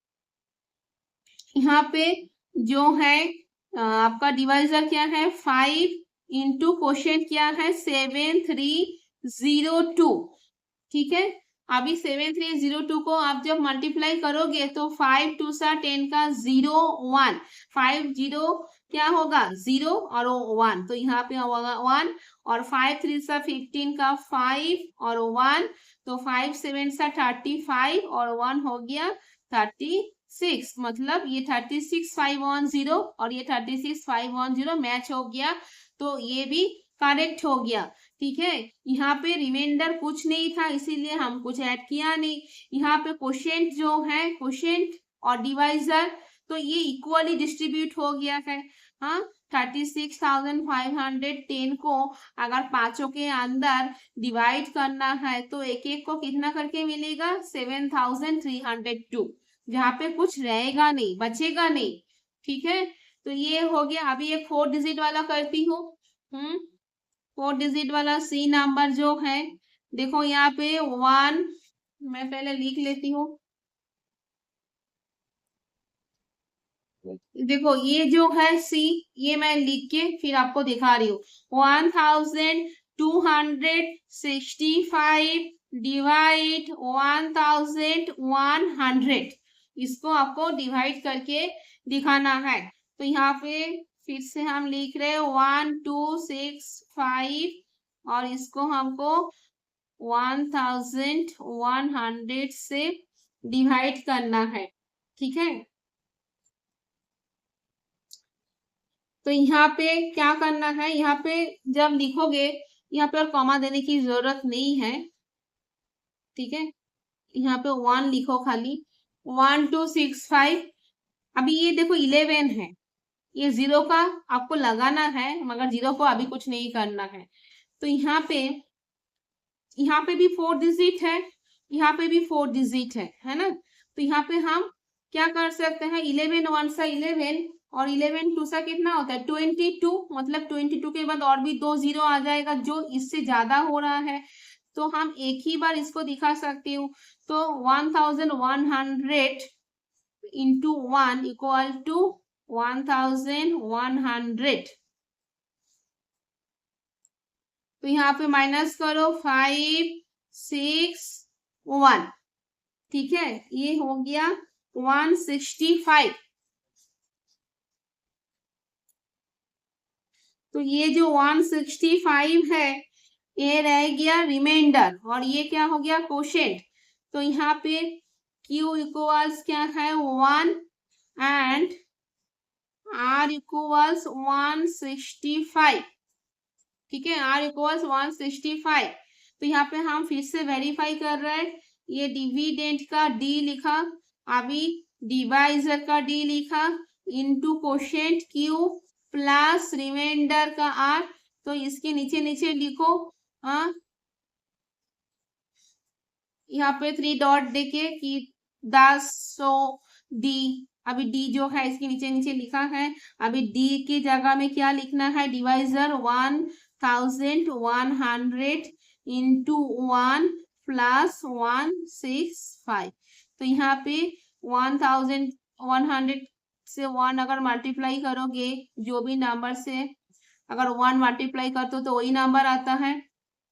यहाँ पे जो है आपका डिवाइजर क्या है, 5 इंटू क्वेश्चन क्या है, 7302। ठीक है, अभी 7302 को आप जब मल्टीप्लाई करोगे, तो 5 2 सा 10 का 0 1, 5 0 क्या होगा 0 और 1, तो यहाँ पे होगा 1, और 5 3 सा 15 का 5 और 1, तो 5 7 सा 35 और 1 हो गया 36, मतलब ये 36510 और ये 36510 मैच हो गया, तो ये भी करेक्ट हो गया। ठीक है, यहाँ पे रिमाइंडर कुछ नहीं था, इसीलिए हम कुछ ऐड किया नहीं। यहाँ पे क्वोशिएंट जो है, क्वोशिएंट और डिवाइजर, तो ये इक्वली डिस्ट्रीब्यूट हो गया है। हाँ, 36,510 को अगर पांचों के अंदर डिवाइड करना है, तो एक एक को कितना करके मिलेगा, 7,302, जहाँ पे कुछ रहेगा नहीं, बचेगा नहीं। ठीक है, तो ये हो गया। अभी एक 4 डिजिट वाला करती हूँ। 4 डिजिट वाला सी नंबर जो है, देखो यहाँ पे 1, मैं पहले लिख लेती हूँ। देखो ये जो है सी, ये मैं लिख के फिर आपको दिखा रही हूँ। 1265 डिवाइड 1100, इसको आपको डिवाइड करके दिखाना है। तो यहाँ पे फिर से हम लिख रहे हैं 1265, और इसको हमको 1100 से डिवाइड करना है। ठीक है, तो यहाँ पे क्या करना है, यहाँ पे जब लिखोगे यहाँ पे और कॉमा देने की जरूरत नहीं है, ठीक है। यहाँ पे 1 लिखो खाली, 1 2 6 5। अभी ये देखो 11 है, ये 0 का आपको लगाना है मगर 0 को अभी कुछ नहीं करना है। तो यहाँ पे भी 4 डिजिट है, यहाँ पे भी 4 डिजिट है ना। तो यहाँ पे हम क्या कर सकते हैं, 11 1 सा 11 और 11 2 सा कितना होता है 22, मतलब 22 के बाद और भी 2 0 आ जाएगा जो इससे ज्यादा हो रहा है। तो हम एक ही बार इसको दिखा सकती हूँ। तो 1100 इंटू 1 इक्वल टू 1100। तो यहाँ पे माइनस करो 5 6 1, ठीक है, ये हो गया 165। तो ये जो 165 है ये रह गया रिमाइंडर और ये क्या हो गया क्वोशिएंट। तो यहाँ पे Q इक्वल्स क्या है 1 एंड R इक्वल्स 165, ठीक है, R इक्वल्स 165। तो यहाँ पे हम फिर से वेरीफाई कर रहे हैं, ये डिविडेंड का D लिखा, अभी डिवाइजर का D लिखा, into quotient Q plus remainder का R। तो इसके नीचे नीचे लिखो, यहाँ पे 3 डॉट देके कि 10 100 D। अभी D जो है इसके नीचे नीचे लिखा है, अभी D की जगह में क्या लिखना है, डिवाइजर 1100 इंटू 1 प्लस 165। तो यहाँ पे 1100 से 1 अगर मल्टीप्लाई करोगे जो भी नंबर से अगर 1 मल्टीप्लाई करते हो तो वही नंबर आता है,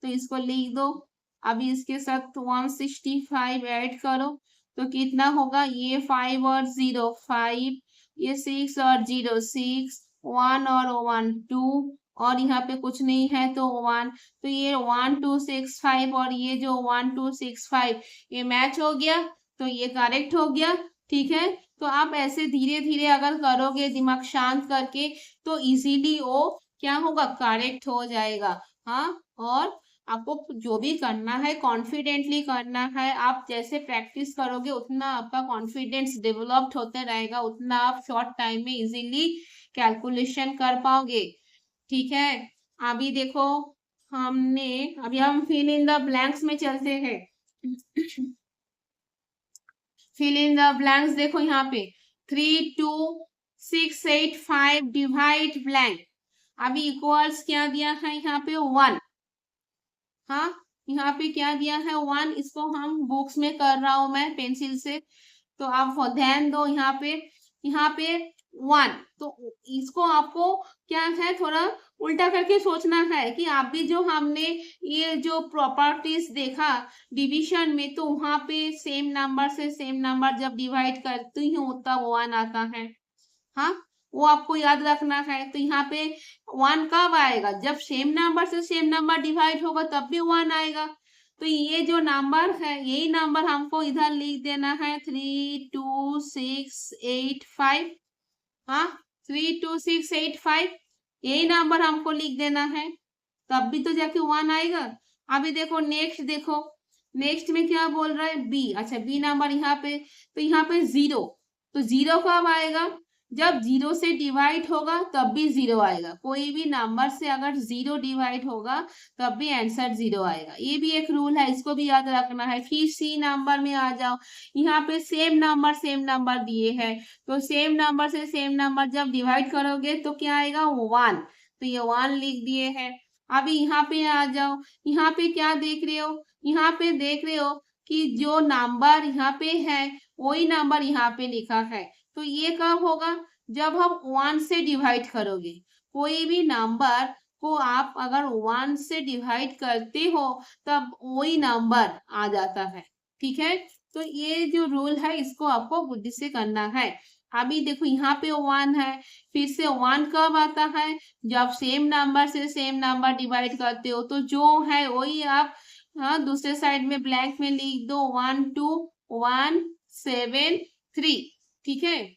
तो इसको लिख दो। अभी इसके साथ 165 ऐड करो तो कितना होगा, ये 5 और 0 5, ये 6 और 0 6, 1 और 1 2 और यहाँ पे कुछ नहीं है तो 1। तो ये 1265 और ये जो 1265 ये मैच हो गया, तो ये करेक्ट हो गया, ठीक है। तो आप ऐसे धीरे धीरे अगर करोगे दिमाग शांत करके तो इजीली वो क्या होगा, करेक्ट हो जाएगा। हाँ, और आपको जो भी करना है कॉन्फिडेंटली करना है, आप जैसे प्रैक्टिस करोगे उतना आपका कॉन्फिडेंस डेवलप्ड होते रहेगा, उतना आप शॉर्ट टाइम में इजीली कैलकुलेशन कर पाओगे, ठीक है। अभी देखो अभी हम फिल इन द ब्लैंक्स में चलते हैं। फिल इन द ब्लैंक्स देखो यहाँ पे 3 2 6 8 5 डिवाइड ब्लैंक। अभी इक्वल्स क्या दिया है यहाँ पे 1, हाँ, यहाँ पे क्या दिया है 1, इसको हम बुक्स में कर रहा हूं मैं पेंसिल से, तो आप ध्यान दो यहाँ पे 1। तो इसको आपको क्या है थोड़ा उल्टा करके सोचना है कि आप भी जो हमने ये जो प्रॉपर्टीज देखा डिवीजन में, तो वहां पे सेम नंबर से सेम नंबर जब डिवाइड करती हूँ तब 1 आता है, हाँ, वो आपको याद रखना है। तो यहाँ पे 1 कब आएगा, जब सेम नंबर से सेम नंबर डिवाइड होगा तब भी 1 आएगा। तो ये जो नंबर है यही नंबर हमको इधर लिख देना है 3 2 6 8 5, हाँ, 3 2 6 8 5 यही नंबर हमको लिख देना है, तब भी तो जाके 1 आएगा। अभी देखो नेक्स्ट, देखो नेक्स्ट में क्या बोल रहा है बी, अच्छा बी नंबर यहाँ पे, तो यहाँ पे 0, तो 0 कब आएगा, जब 0 से डिवाइड होगा तब भी 0 आएगा, कोई भी नंबर से अगर 0 डिवाइड होगा तब भी आंसर 0 आएगा, ये भी एक रूल है, इसको भी याद रखना है। फिर सी नंबर में आ जाओ, यहाँ पे सेम नंबर दिए हैं, तो सेम नंबर से सेम नंबर जब डिवाइड करोगे तो क्या आएगा 1, तो ये 1 लिख दिए हैं। अभी यहाँ पे आ जाओ, यहाँ पे क्या देख रहे हो, यहाँ पे देख रहे हो कि जो नंबर यहाँ पे है वही नंबर यहाँ पे लिखा है, तो ये कब होगा, जब हम 1 से डिवाइड करोगे, कोई भी नंबर को आप अगर 1 से डिवाइड करते हो तब वही नंबर आ जाता है, ठीक है। तो ये जो रूल है इसको आपको बुद्धि से करना है। अभी देखो यहाँ पे 1 है, फिर से 1 कब आता है, जब सेम नंबर से सेम नंबर डिवाइड करते हो, तो जो है वही आप, हाँ, दूसरे साइड में ब्लैंक में लिख दो 1 2 1 7 3, ठीक है।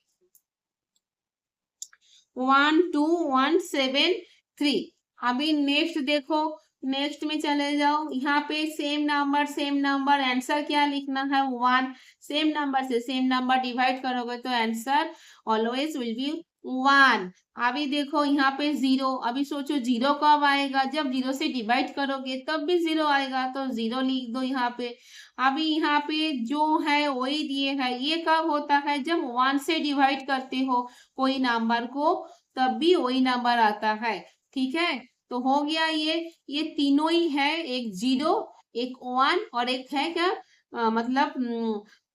12173। अभी नेक्स्ट देखो, नेक्स्ट में चले जाओ, यहाँ पे सेम नंबर, आंसर क्या लिखना है 1। सेम नंबर से सेम नंबर डिवाइड करोगे तो आंसर ऑलवेज विल बी 1। अभी देखो यहाँ पे 0, अभी सोचो 0 कब आएगा, जब 0 से डिवाइड करोगे तब भी 0 आएगा, तो 0 लिख दो यहाँ पे। अभी यहाँ पे जो है वही दिए है, ये कब होता है, जब 1 से डिवाइड करते हो कोई नंबर को, तब भी वही नंबर आता है। ठीक है, तो हो गया ये तीनों ही है, एक 0, एक 1 और एक है क्या, मतलब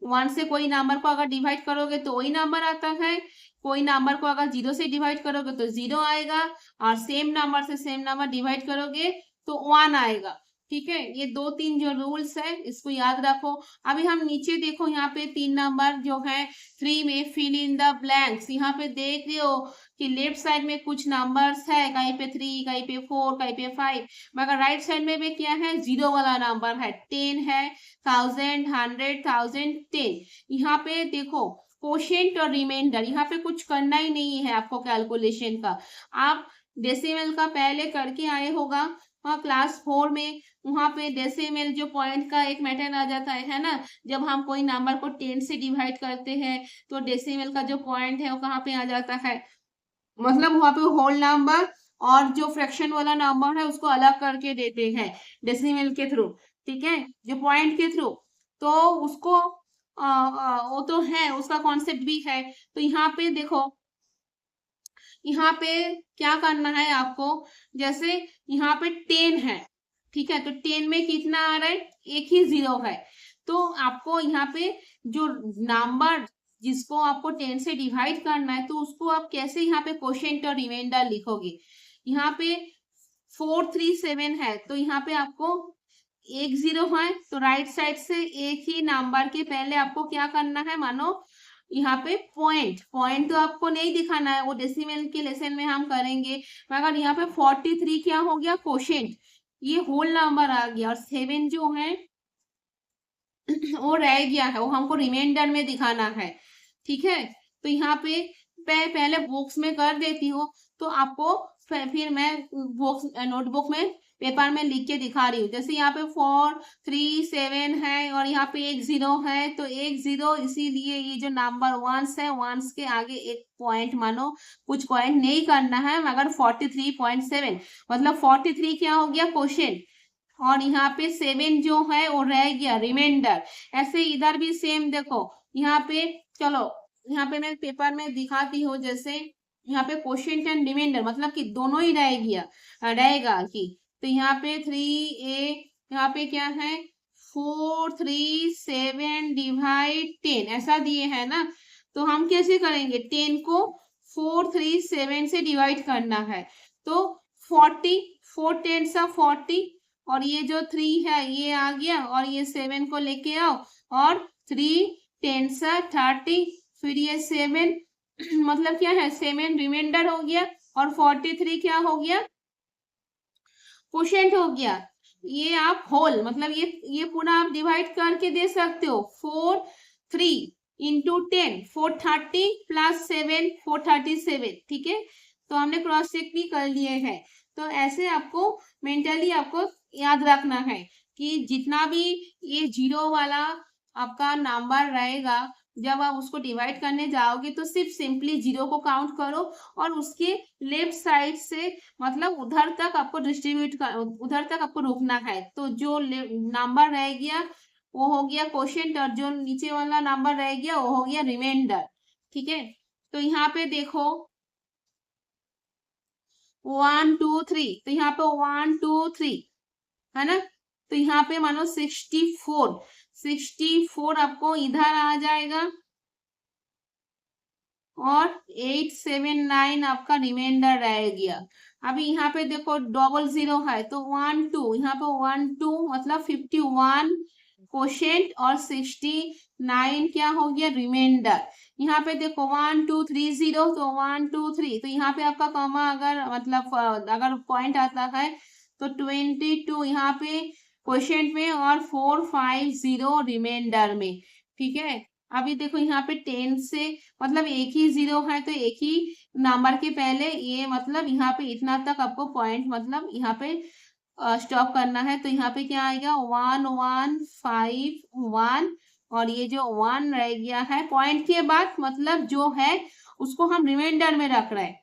1 से कोई नंबर को अगर डिवाइड करोगे तो वही नंबर आता है, कोई नंबर को अगर 0 से डिवाइड करोगे तो 0 आएगा, और सेम नंबर से सेम नंबर डिवाइड करोगे तो 1 आएगा। ठीक है, ये 2-3 जो रूल्स है इसको याद रखो। अभी हम नीचे देखो, यहाँ पे 3 नंबर जो है 3 में फिल इन द ब्लैंक्स, यहाँ पे देख रहे हो कि लेफ्ट साइड में कुछ नंबर्स है, कहीं पे 3, कहीं पे 4, कहीं पे 5, मगर राइट साइड में भी क्या है, 0 वाला नंबर है, 10 है, 1000, 100, 1000, 10। यहाँ पे देखो कोशेंट और रिमाइंडर, यहाँ पे कुछ करना ही नहीं है आपको कैलकुलेशन का। आप डेसिमल का पहले करके आए होगा क्लास 4 में, वहां पे डेसिमल जो पॉइंट का एक मैटर आ जाता है ना, जब हम कोई नंबर को 10 से डिवाइड करते हैं तो डेसिमल का जो पॉइंट है वो कहाँ पे आ जाता है, मतलब वहां पे होल नंबर और जो फ्रैक्शन वाला नंबर है उसको अलग करके देते हैं डेसिमल के थ्रू। ठीक है, जो पॉइंट के थ्रू, तो उसको वो तो है, उसका कॉन्सेप्ट भी है। तो यहाँ पे देखो, यहाँ पे क्या करना है आपको, जैसे यहाँ पे 10 है, ठीक है, तो 10 में कितना आ रहा है, एक ही 0 है, तो आपको यहाँ पे जो नंबर जिसको आपको 10 से डिवाइड करना है, तो उसको आप कैसे यहाँ पे क्वोशिएंट और रिमाइंडर लिखोगे। यहाँ पे 437 है, तो यहाँ पे आपको एक 0 है, तो राइट साइड से एक ही नंबर के पहले आपको क्या करना है, मानो यहाँ पे पॉइंट तो आपको नहीं दिखाना है, वो डेसिमल के लेसन में हम करेंगे, मगर यहाँ पे 43 क्या हो गया, क्वोशिएंट, ये होल नंबर आ गया, और 7 जो है वो रह गया है, वो हमको रिमाइंडर में दिखाना है। ठीक है, तो यहाँ पे पहले बॉक्स में कर देती हूँ, तो आपको फिर मैं बॉक्स नोटबुक में पेपर में लिख के दिखा रही हूँ। जैसे यहाँ पे 437 है और यहाँ पे एक 0 है, तो एक 0, इसीलिए ये जो नंबर वंस है, वंस के आगे एक पॉइंट, मानो कुछ पॉइंट नहीं करना है, मगर 43.7 मतलब 43 क्या हो गया, क्वोशिएंट, और यहाँ पे 7 जो है वो रह गया रिमाइंडर। ऐसे इधर भी सेम देखो, यहाँ पे चलो, यहाँ पे मैं पेपर में दिखाती हूँ, जैसे यहाँ पे क्वोशिएंट एंड रिमाइंडर मतलब कि दोनों ही रह गया, रहेगा कि, तो यहाँ पे 3a, यहाँ पे क्या है 437 डिवाइड 10 ऐसा दिए है ना, तो हम कैसे करेंगे, 10 को 437 से डिवाइड करना है, तो 40, 4 10 40, और ये जो 3 है ये आ गया, और ये 7 को लेके आओ, और 3 10 30, फिर ये 7 मतलब क्या है, 7 रिमाइंडर हो गया, और 43 क्या हो गया, क्वोशिएंट हो गया। ये आप होल मतलब ये पूरा आप डिवाइड करके दे सकते हो, 4 3 इंटू 10 430 प्लस 7 437। ठीक है, तो हमने क्रॉस चेक भी कर लिए हैं। तो ऐसे आपको मेंटली आपको याद रखना है कि जितना भी ये 0 वाला आपका नंबर रहेगा, जब आप उसको डिवाइड करने जाओगे तो सिर्फ सिंपली 0 को काउंट करो, और उसके लेफ्ट साइड से मतलब उधर तक आपको डिस्ट्रीब्यूट कर, उधर तक आपको रुकना है, तो जो नंबर रह गया वो हो गया क्वोशिएंट, और जो नीचे वाला नंबर रह गया वो हो गया रिमाइंडर। ठीक है, तो यहाँ पे देखो 1 2 3, तो यहाँ पे 1 2 3 है ना, तो यहाँ पे मानो 64 आपको इधर आ जाएगा, और 879 आपका रिमाइंडर रह गया। अभी यहाँ पे देखो 00 है, तो 1 2, यहाँ पे 1 2 मतलब 51 क्वोशिएंट, और 69 क्या हो गया, रिमाइंडर। यहाँ पे देखो 1 2 3 0, तो 1 2 3, तो यहाँ पे आपका कॉमा अगर मतलब अगर पॉइंट आता है तो 22 यहाँ पे क्वोशिएंट में, और 450 रिमाइंडर में। ठीक है, अभी देखो यहाँ पे 10 से मतलब एक ही जीरो है, तो एक ही नंबर के पहले ये मतलब यहाँ पे इतना तक आपको पॉइंट मतलब यहाँ पे स्टॉप करना है। तो यहाँ पे क्या आएगा 1151 और ये जो 1 रह गया है पॉइंट के बाद मतलब जो है उसको हम रिमाइंडर में रख रहे हैं।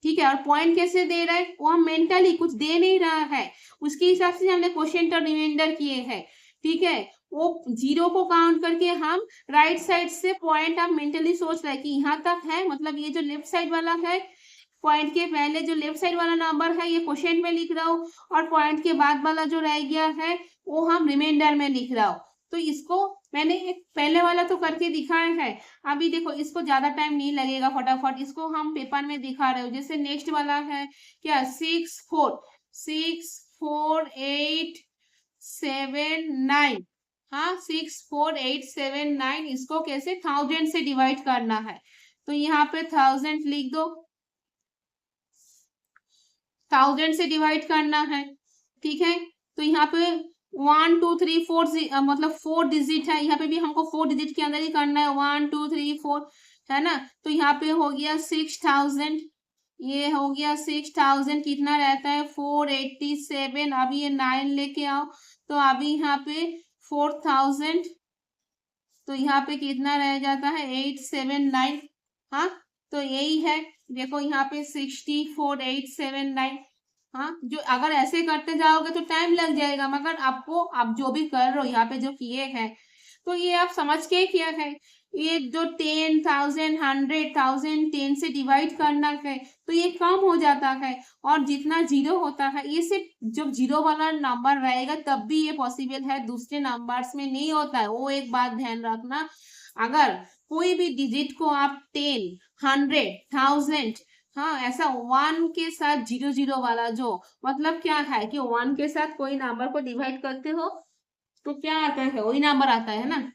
ठीक है, और पॉइंट कैसे दे रहा है, वो हम मेंटली कुछ दे नहीं रहा है, उसके हिसाब से हमने क्वेश्चन का रिमाइंडर किए हैं। ठीक है, वो जीरो को काउंट करके हम राइट साइड से पॉइंट आप मेंटली सोच रहे हैं कि यहाँ तक है, मतलब ये जो लेफ्ट साइड वाला है पॉइंट के पहले जो लेफ्ट साइड वाला नंबर है ये क्वेश्चन में लिख रहा हूँ, और पॉइंट के बाद वाला जो रह गया है वो हम रिमाइंडर में लिख रहा हूँ। तो इसको मैंने एक पहले वाला तो करके दिखाया है। अभी देखो इसको ज्यादा टाइम नहीं लगेगा, फटाफट इसको हम पेपर में दिखा रहे हो। जैसे नेक्स्ट वाला है क्या 64879, हाँ 64879, इसको कैसे 1000 से डिवाइड करना है। तो यहाँ पे 1000 लिख दो, 1000 से डिवाइड करना है। ठीक है, तो यहाँ पे 1 2 3 4 मतलब 4 डिजिट है, यहाँ पे भी हमको 4 डिजिट के अंदर ही करना है, 1 2 3 4 है ना। तो यहाँ पे हो गया 6000, ये हो गया 6000, कितना रहता है 487। अभी ये 9 लेके आओ, तो अभी यहाँ पे 4000, तो यहाँ पे कितना रह जाता है 879। हाँ, तो यही है, देखो यहाँ पे 64879। हाँ, जो अगर ऐसे करते जाओगे तो टाइम लग जाएगा, मगर आपको आप जो भी कर रहे हो यहाँ पे जो किए हैं तो ये आप समझ के किया है। ये जो 10,000 100,000 10 से डिवाइड करना है तो ये कम हो जाता है, और जितना जीरो होता है ये सिर्फ जब जीरो वाला नंबर रहेगा तब भी ये पॉसिबल है, दूसरे नंबर्स में नहीं होता है। वो एक बात ध्यान रखना, अगर कोई भी डिजिट को आप 10 100 1000, हाँ ऐसा 1 के साथ 00 वाला जो मतलब क्या है कि 1 के साथ कोई नंबर को डिवाइड करते हो तो क्या आता है, वही नंबर आता है ना।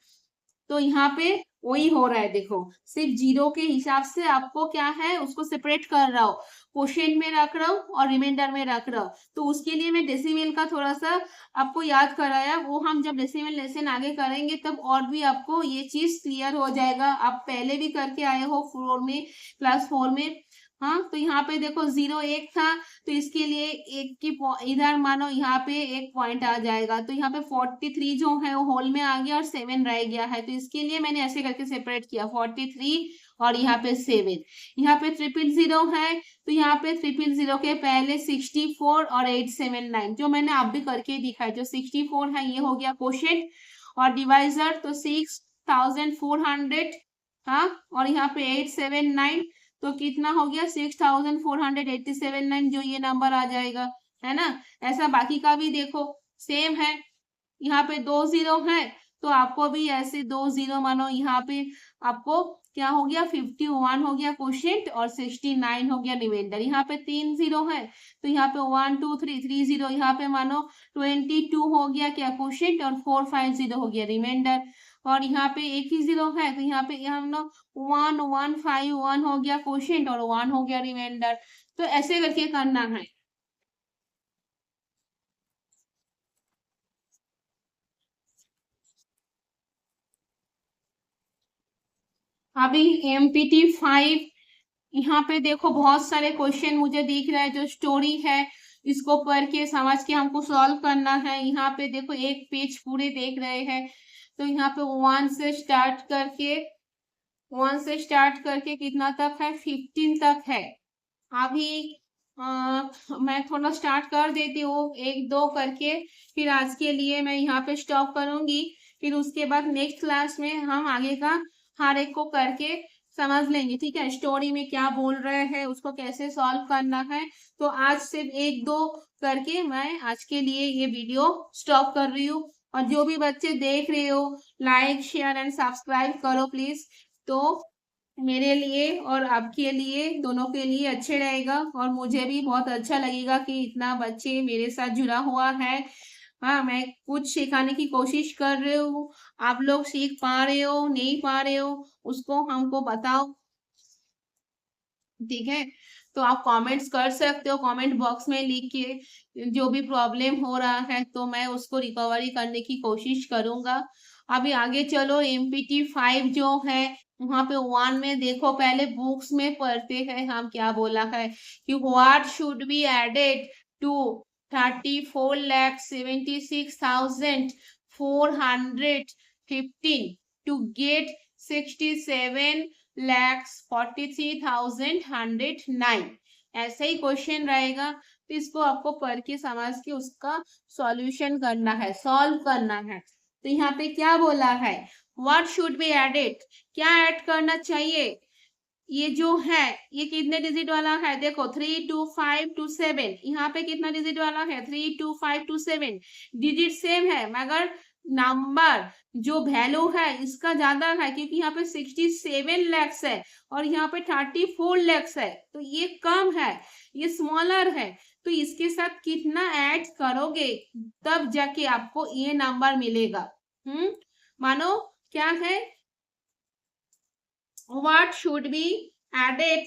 तो यहाँ पे वही हो रहा है, देखो सिर्फ जीरो के हिसाब से आपको क्या है उसको सेपरेट कर रहा हूँ, क्वेश्चन में रख रहा हूँ और रिमाइंडर में रख रहा हूँ। तो उसके लिए मैं डेसिमल का थोड़ा सा आपको याद कराया, वो हम जब डेसिमल लेसन आगे करेंगे तब और भी आपको ये चीज क्लियर हो जाएगा। आप पहले भी करके आए हो 4 में, क्लास 4 में। हाँ, तो यहाँ पे देखो 0 1 था, तो इसके लिए एक की इधर मानो यहाँ पे एक पॉइंट आ जाएगा, तो यहाँ पे 43 जो है वो होल में आ गया और 7 रह गया है, तो इसके लिए मैंने ऐसे करके सेपरेट किया 43 और यहाँ पे 7। यहाँ पे 000 है, तो यहाँ पे 000 के पहले 64 और 879 जो मैंने आप भी करके दिखाया। जो 64 है ये हो गया क्वोशिएंट और डिवाइजर, तो 6400, हाँ, और यहाँ पे 879, तो कितना हो गया 6487 जो ये नंबर आ जाएगा, है ना। ऐसा बाकी का भी देखो सेम है, यहाँ पे 2 जीरो है तो आपको भी ऐसे 2 जीरो मानो, यहाँ पे आपको क्या हो गया 51 हो गया क्वोशिएंट और 69 हो गया रिमाइंडर। यहाँ पे 3 जीरो है तो यहाँ पे 1 2 3 3 जीरो, यहाँ पे मानो 22 हो गया क्या क्वोशिएंट और 450 हो गया रिमाइंडर। और यहाँ पे एक ही जीरो है तो यहाँ पे हम लोग 1151 हो गया क्वोशिएंट और 1 हो गया रिमाइंडर। तो ऐसे करके करना है। अभी MPT 5 यहाँ पे देखो बहुत सारे क्वेश्चन मुझे दिख रहा है, जो स्टोरी है इसको पढ़ के समझ के हमको सॉल्व करना है। यहाँ पे देखो एक पेज पूरे देख रहे हैं, तो यहाँ पे 1 से स्टार्ट करके कितना तक है 15 तक है। अभी मैं थोड़ा स्टार्ट कर देती हूँ एक दो करके, फिर आज के लिए मैं यहाँ पे स्टॉप करूंगी, फिर उसके बाद नेक्स्ट क्लास में हम आगे का हर एक को करके समझ लेंगे। ठीक है, स्टोरी में क्या बोल रहे हैं उसको कैसे सॉल्व करना है। तो आज सिर्फ एक दो करके मैं आज के लिए ये वीडियो स्टॉप कर रही हूँ। और जो भी बच्चे देख रहे हो लाइक शेयर एंड सब्सक्राइब करो प्लीज, तो मेरे लिए और आपके लिए दोनों के लिए अच्छे रहेगा, और मुझे भी बहुत अच्छा लगेगा कि इतना बच्चे मेरे साथ जुड़ा हुआ है। हाँ, मैं कुछ सिखाने की कोशिश कर रही हूँ, आप लोग सीख पा रहे हो नहीं पा रहे हो उसको हमको बताओ। ठीक है, तो आप कमेंट्स कर सकते हो कमेंट बॉक्स में लिख के, जो भी प्रॉब्लम हो रहा है तो मैं उसको रिकवरी करने की कोशिश करूंगा। अभी आगे चलो, MPT 5 जो है वहां पे 1 में देखो, पहले बुक्स में पढ़ते हैं हम क्या बोला है कि what should be added to 34,76,415 to get 67,43,109। ऐसा ही क्वेश्चन रहेगा, तो इसको आपको पढ़ के समझ के उसका सॉल्यूशन करना है, सॉल्व करना है। तो यहाँ पे क्या बोला है, व्हाट शुड बी एडेड, क्या ऐड करना चाहिए। ये जो है ये कितने डिजिट वाला है, देखो 32527, यहाँ पे कितना डिजिट वाला है 32527, डिजिट सेम है मगर नंबर जो वैल्यू है इसका ज्यादा है, क्योंकि यहाँ पे 67 लैक्स है और यहाँ पे 34 लैक्स है, तो ये कम है, ये स्मॉलर है। तो इसके साथ कितना ऐड करोगे तब जाके आपको ये नंबर मिलेगा। मानो क्या है, what should be added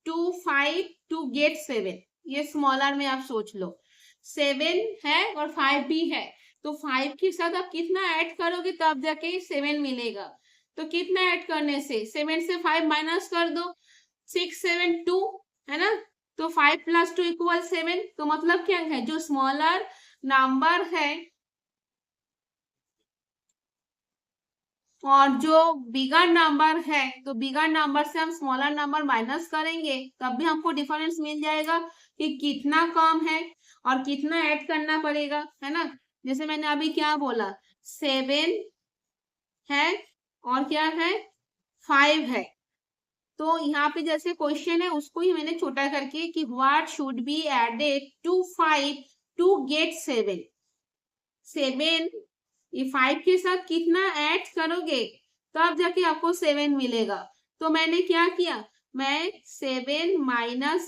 to 5 to get 7, ये स्मॉलर में आप सोच लो, 7 है और 5 भी है, तो 5 के साथ आप कितना ऐड करोगे तब जाके 7 मिलेगा। तो कितना ऐड करने से, 7 से 5 माइनस कर दो, 6 7 2 है ना, तो 5 + 2 = 7। तो मतलब क्या है, जो स्मॉलर नंबर है और जो बिगर नंबर है, तो बिगर नंबर से हम स्मॉलर नंबर माइनस करेंगे तब भी हमको डिफरेंस मिल जाएगा कि कितना कम है और कितना ऐड करना पड़ेगा, है ना। जैसे मैंने अभी क्या बोला, 7 है और क्या है 5 है, तो यहाँ पे जैसे क्वेश्चन है उसको ही मैंने छोटा करके कि what should be added to 5 to get 7, 7 ये 5 के साथ कितना ऐड करोगे तब जाके आपको 7 मिलेगा। तो मैंने क्या किया, मैं 7 -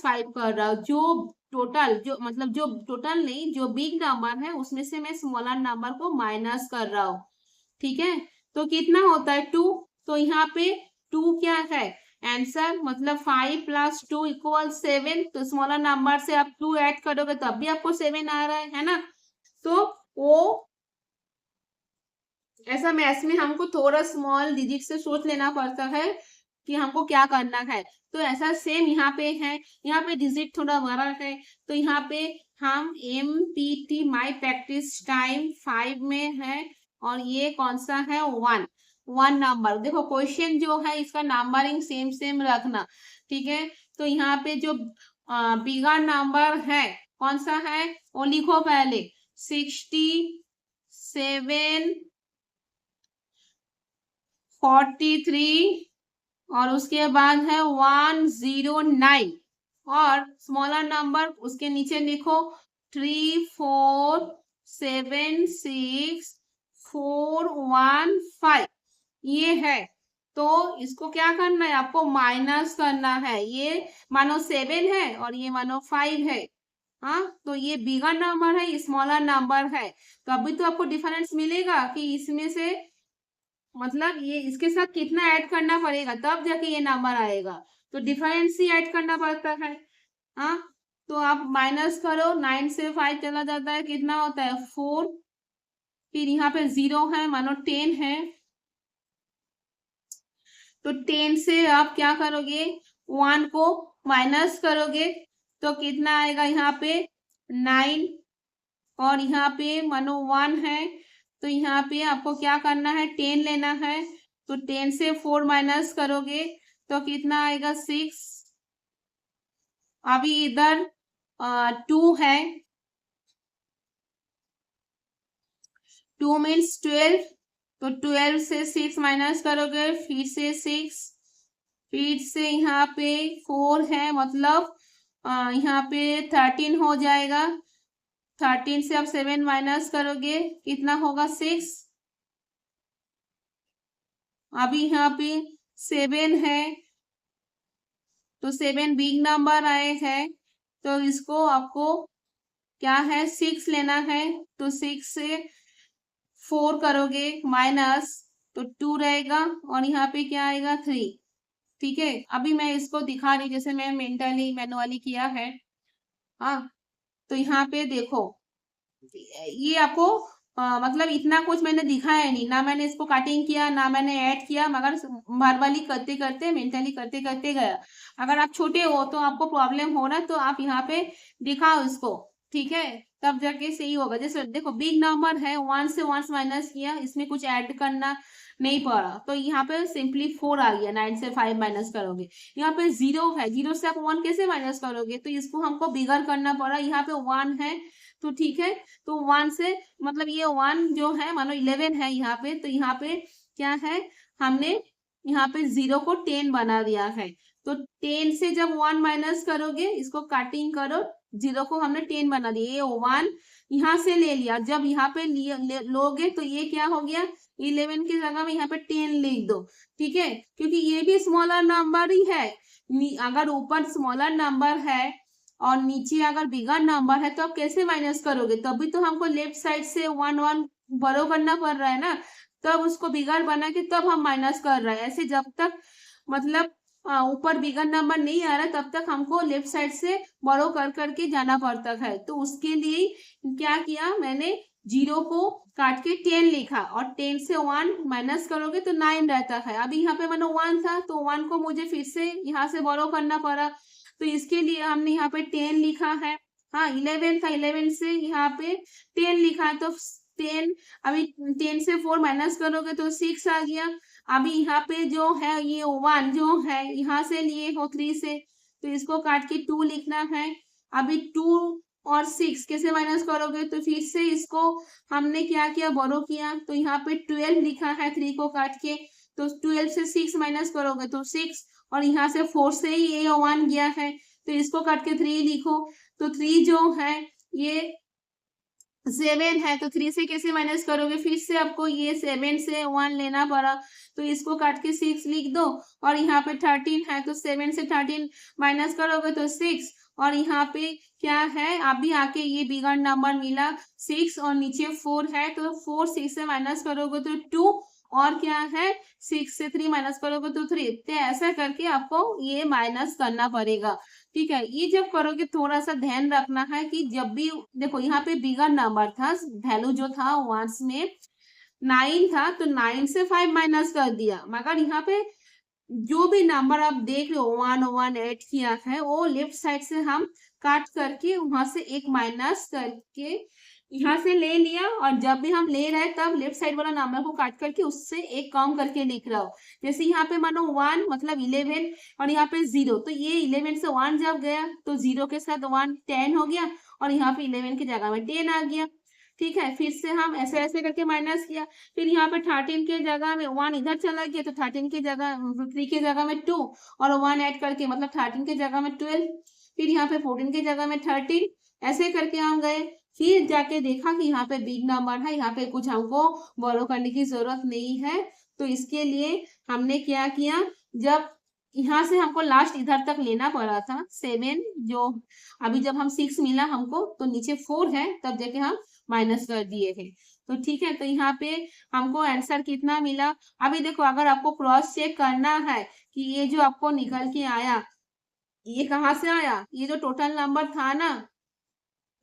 5 कर रहा हूँ, जो टोटल जो मतलब जो टोटल नहीं, जो बिग नंबर है उसमें से मैं स्मॉलर नंबर को माइनस कर रहा हूँ। ठीक है, तो कितना होता है 2, तो यहाँ पे 2 क्या है आंसर, मतलब 5 + 2 = 7, तो स्मॉलर नंबर से आप 2 ऐड करोगे तब भी आपको 7 आ रहा है ना। तो वो ऐसा मैथ्स में हमको थोड़ा स्मॉल डिजिट से सोच लेना पड़ता है कि हमको क्या करना है। तो ऐसा सेम यहाँ पे है, यहाँ पे डिजिट थोड़ा बड़ा है, तो यहाँ पे हम MPT माई प्रैक्टिस टाइम 5 में है और ये कौन सा है 1 नंबर। देखो क्वेश्चन जो है इसका नंबरिंग सेम सेम रखना, ठीक है। तो यहाँ पे जो बिगर नंबर है कौन सा है वो लिखो पहले, 67 43 और उसके बाद है 109 और स्मॉलर नंबर उसके नीचे लिखो 3476415, ये है। तो इसको क्या करना है, आपको माइनस करना है, ये मानो 7 है और ये मानो 5 है। हाँ, तो ये बिगर नंबर है, ये स्मॉलर नंबर है, तो अभी तो आपको डिफरेंस मिलेगा कि इसमें से मतलब ये इसके साथ कितना ऐड करना पड़ेगा तब जाके ये नंबर आएगा, तो डिफरेंस ही ऐड करना पड़ता है। हाँ, तो आप माइनस करो, 9 से 5 चला जाता है, कितना होता है 4, फिर यहाँ पे 0 है मानो 10 है, तो 10 से आप क्या करोगे 1 को माइनस करोगे तो कितना आएगा यहाँ पे 9, और यहाँ पे मानो 1 है, तो यहाँ पे आपको क्या करना है 10 लेना है, तो 10 से 4 माइनस करोगे तो कितना आएगा 6। अभी इधर 2 है, 2 मीन्स 12, तो 12 से 6 माइनस करोगे फिर से 6, फिर से यहाँ पे 4 है, मतलब यहाँ पे 13 हो जाएगा, 13 से आप 7 माइनस करोगे कितना होगा 6। अभी यहाँ पे 7 है, तो 7 बिग नंबर आए हैं, तो इसको आपको क्या है 6 लेना है, तो 6 से 4 करोगे माइनस, तो 2 रहेगा और यहाँ पे क्या आएगा 3। ठीक है, अभी मैं इसको दिखा रही जैसे मैं मेंटली मैनुअली किया है। हाँ, तो यहाँ पे देखो ये आपको मतलब इतना कुछ मैंने दिखाया नहीं, ना मैंने इसको कटिंग किया ना मैंने ऐड किया, मगर वर्बली करते करते मेंटली करते करते गया। अगर आप छोटे हो तो आपको प्रॉब्लम हो रहा है तो आप यहाँ पे दिखाओ इसको, ठीक है, तब जाके सही होगा। जैसे देखो बिग नंबर है, 1 से 1 माइनस किया, इसमें कुछ ऐड करना नहीं पड़ा, तो यहाँ पे सिंपली 4 आ गया। 9 से 5 माइनस करोगे, यहाँ पे 0 है, 0 से आप 1 कैसे माइनस करोगे, तो इसको हमको बिगर करना पड़ा। यहाँ पे 1 है तो ठीक है, तो 1 से मतलब ये 1 जो है मानो 11 है यहाँ पे, तो यहाँ पे क्या है, हमने यहाँ पे 0 को 10 बना दिया है। तो 10 से जब 1 माइनस करोगे, इसको कटिंग करो, 0 को हमने 10 बना दिया, ये 1 यहाँ से ले लिया, जब यहाँ पे लोगे तो ये क्या हो गया, 11 की जगह में यहाँ पे 10 लिख दो, ठीक है, क्योंकि ये भी स्मॉलर नंबर ही है। अगर ऊपर स्मॉलर नंबर है और नीचे अगर बिगर नंबर है तो आप कैसे माइनस करोगे, तभी तो हमको लेफ्ट साइड से 1 1 बरो करना पड़ रहा है ना, तब उसको बिगर बना के तब हम माइनस कर रहे हैं। ऐसे जब तक मतलब ऊपर बिगर नंबर नहीं आ रहा तब तक हमको लेफ्ट साइड से बरो कर करके जाना पड़ता है। तो उसके लिए क्या किया मैंने, 0 को काट के 10 लिखा, और 10 से 1 माइनस करोगे तो 9 रहता है। अभी यहाँ पे मैंने 1 था तो 1 को मुझे फिर से यहाँ से बोरो करना पड़ा, तो इसके लिए हमने यहाँ पे 10 लिखा है। हाँ 11 था, 11 से यहाँ पे 10 लिखा है, तो 10, अभी 10 से 4 माइनस करोगे तो 6 आ गया। अभी यहाँ पे जो है ये 1 जो है यहाँ से लिए हो 3 से, तो इसको काट के 2 लिखना है। अभी 2 और 6 कैसे माइनस करोगे, तो फिर से इसको हमने क्या किया, बोरो किया, तो यहाँ पे 12 लिखा है 3 को काट के, तो 12 से 6 माइनस करोगे तो 6, और यहाँ से 4 से ही ये 1 गया है, तो इसको काट के 3 लिखो, तो 3 जो है ये 7 है, तो 3 से कैसे माइनस करोगे, फिर से आपको ये 7 से 1 लेना पड़ा, तो इसको काट के 6 लिख दो, और यहाँ पे 13 है, तो 7 से 13 माइनस करोगे तो 6, और यहाँ पे क्या है, अभी आके ये बिगर नंबर मिला 6, और नीचे 4 है, तो 4 6 से माइनस करोगे तो 2, और क्या है 6 से 3 माइनस करोगे तो 3, तो ऐसा करके आपको ये माइनस करना पड़ेगा, ठीक है। ये जब करोगे थोड़ा सा ध्यान रखना है कि जब भी देखो यहाँ पे बिगर नंबर था, वैल्यू जो था वंस में 9 था, तो 9 से 5 माइनस कर दिया, मगर यहाँ पे जो भी नंबर आप देख रहे हो 1 1 8 किया है, वो लेफ्ट साइड से हम काट करके वहां से एक माइनस करके यहाँ से ले लिया, और जब भी हम ले रहे हैं तब लेफ्ट साइड वाला नंबर को काट करके उससे एक कम करके लिख रहा हो। जैसे यहाँ पे मानो 1 मतलब 11, और यहाँ पे 0, तो ये 11 से 1 जब गया तो 0 के साथ 1 10 हो गया, और यहाँ पे 11 की जगह में 10 आ गया, ठीक है। फिर से हम ऐसे ऐसे करके माइनस किया, फिर यहाँ पे 13 के जगह में 1 इधर चला गया, तो 13 की जगह 3 की जगह में 2, और 1 ऐड करके मतलब 13 की जगह में 12, फिर यहाँ पे 14 की जगह में 13, ऐसे करके हम गए। फिर जाके देखा कि यहाँ पे बिग नंबर है, यहाँ पे कुछ हमको बोरो करने की जरूरत नहीं है, तो इसके लिए हमने क्या किया, जब यहाँ से हमको लास्ट इधर तक लेना पड़ा था 7, जो अभी जब हम 6 मिला हमको तो नीचे 4 है, तब जाके हम माइनस कर दिए थे, तो ठीक है। तो यहाँ पे हमको आंसर कितना मिला, अभी देखो अगर आपको क्रॉस चेक करना है कि ये जो आपको निकल के आया ये कहाँ से आया, ये जो टोटल नंबर था ना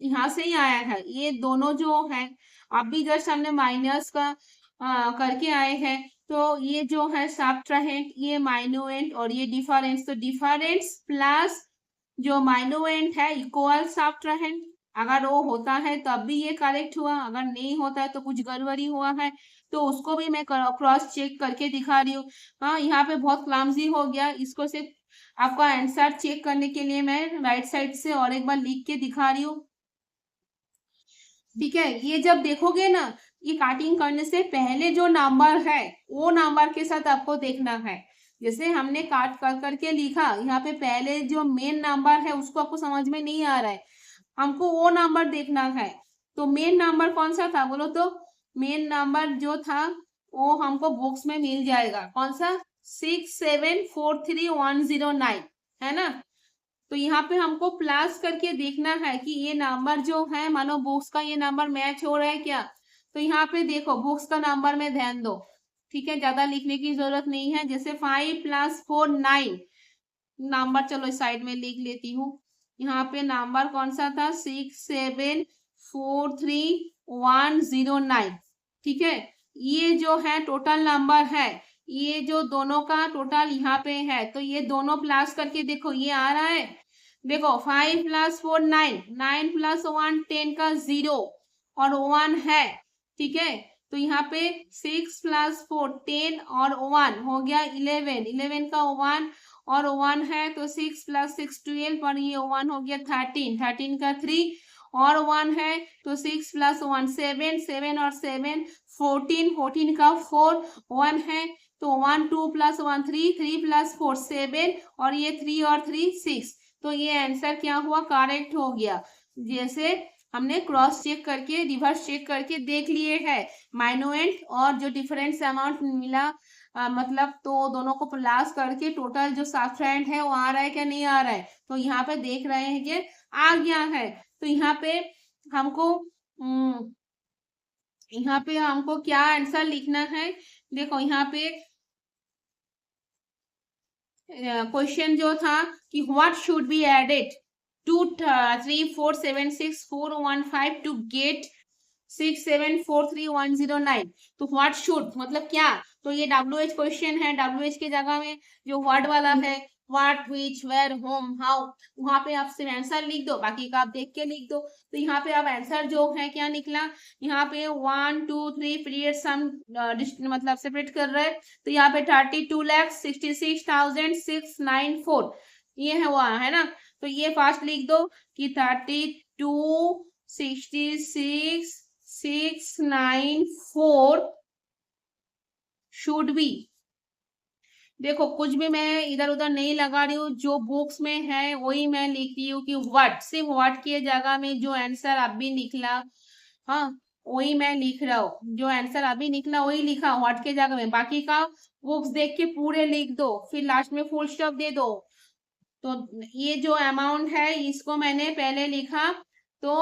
यहाँ से ही आया है, ये दोनों जो है अभी जस्ट हमने माइनस का करके आए हैं, तो ये जो है सबट्राहेंड, ये माइन्यूएंट, और ये डिफरेंस, तो डिफरेंस प्लस जो माइन्यूएंट है इक्वल सबट्राहेंड। अगर वो होता है तब भी ये करेक्ट हुआ, अगर नहीं होता है तो कुछ गड़बड़ी हुआ है, तो उसको भी मैं क्रॉस चेक करके दिखा रही हूँ। हाँ यहाँ पे बहुत क्लमजी हो गया, इसको सिर्फ आपका आंसर चेक करने के लिए मैं राइट साइड से और एक बार लिख के दिखा रही हूँ, ठीक है। ये जब देखोगे ना, ये काटिंग करने से पहले जो नंबर है वो नंबर के साथ आपको देखना है। जैसे हमने काट कर करके लिखा, यहाँ पे पहले जो मेन नंबर है उसको आपको समझ में नहीं आ रहा है, हमको वो नंबर देखना है। तो मेन नंबर कौन सा था बोलो, तो मेन नंबर जो था वो हमको बुक्स में मिल जाएगा, कौन सा 6743109 है ना। तो यहाँ पे हमको प्लस करके देखना है कि ये नंबर जो है मानो बुक्स का ये नंबर मैच हो रहा है क्या, तो यहाँ पे देखो बुक्स का नंबर में ध्यान दो, ठीक है, ज्यादा लिखने की जरूरत नहीं है। जैसे 5 + 4 9 नंबर, चलो इस साइड में लिख लेती हूँ। यहाँ पे नंबर कौन सा था 674 43109। ठीक है, ये जो है टोटल नंबर है, ये जो दोनों का टोटल यहाँ पे है, तो ये दोनों प्लस करके देखो ये आ रहा है। देखो 5 + 4 9, 9 + 1 10 का 0 और 1 है। ठीक है, तो यहाँ पे 6 + 4 10 और 1 हो गया 11, 11 का 1 और 1 है, तो 6 + 6 12 और ये 1 हो गया 13, 13 का 3 और 1 है, तो 6 + 1 7, 7 और 7 14, 14 का 4 1 है, तो 1 2 + 1 3, 3 + 4 7 और ये 3 और 3 6। तो ये आंसर क्या हुआ, करेक्ट हो गया। जैसे हमने क्रॉस चेक करके रिवर्स चेक करके देख लिए है माइनोएंट और जो डिफरेंस अमाउंट मिला, मतलब तो दोनों को प्लस करके टोटल जो सब्ट्रैक्ट है वो आ रहा है क्या नहीं आ रहा है, तो यहाँ पे देख रहे हैं कि आ गया है। तो यहाँ पे हमको क्या आंसर लिखना है, देखो यहाँ पे क्वेश्चन जो था कि what should be added to 3476415 to get 6743109। तो व्हाट शुड मतलब क्या, तो ये WH क्वेश्चन है, WH के जगह में जो वर्ड वाला है what which where whom how, वहां पे आप सिर्फ आंसर लिख दो, बाकी का आप देख के लिख दो। तो यहाँ पे अब आंसर जो है क्या निकला, यहाँ पे 1 2 3 पीरियड सम मतलब सेपरेट कर रहे हैं, तो यहाँ पे 32,66,694 ये है वह है ना। तो ये फास्ट लिख दो कि 32,66,694 शुड बी। देखो कुछ भी मैं इधर उधर नहीं लगा रही हूँ, जो बुक्स में है वही मैं लिख रही हूँ कि व्हाट, सिर्फ व्हाट की जगह में जो आंसर अभी निकला, हाँ वही मैं लिख रहा हूँ, जो आंसर अभी निकला वही लिखा व्हाट के जगह में, बाकी का बुक्स देख के पूरे लिख दो, फिर लास्ट में फुल स्टॉप दे दो। तो ये जो अमाउंट है इसको मैंने पहले लिखा, तो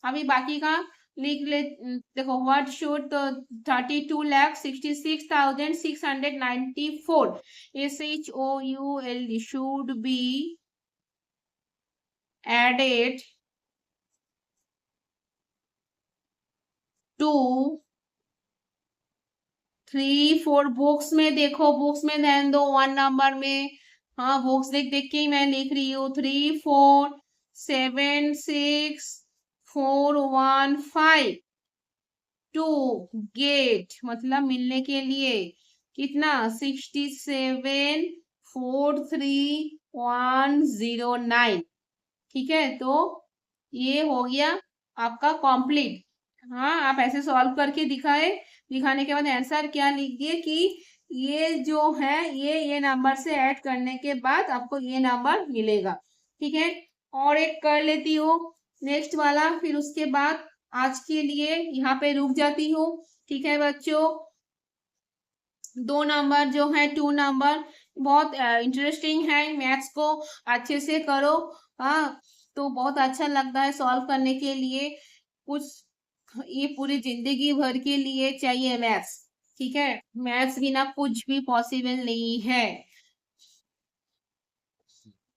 अभी बाकी का लिख ले। देखो व्हाट शुड, तो 32,66,694 SHOULD should be added to 3 4 books में, देखो बुक्स में ध्यान दो 1 नंबर में, हाँ बुक्स देख देख के ही मैं लिख रही हूँ 3 4 7 6 4 1 5 टू गेट मतलब मिलने के लिए कितना 67,43,109। ठीक है, तो ये हो गया आपका कंप्लीट। हाँ आप ऐसे सॉल्व करके दिखाने के बाद आंसर क्या लिख दिए कि ये जो है ये नंबर से ऐड करने के बाद आपको ये नंबर मिलेगा। ठीक है, और एक कर लेती हूँ नेक्स्ट वाला, फिर उसके बाद आज के लिए यहाँ पे रुक जाती हूँ। ठीक है बच्चों, 2 नंबर जो है 2 नंबर बहुत इंटरेस्टिंग है, मैथ्स को अच्छे से करो। हाँ तो बहुत अच्छा लगता है सॉल्व करने के लिए, कुछ ये पूरी जिंदगी भर के लिए चाहिए मैथ्स। ठीक है, मैथ्स बिना कुछ भी पॉसिबल नहीं है।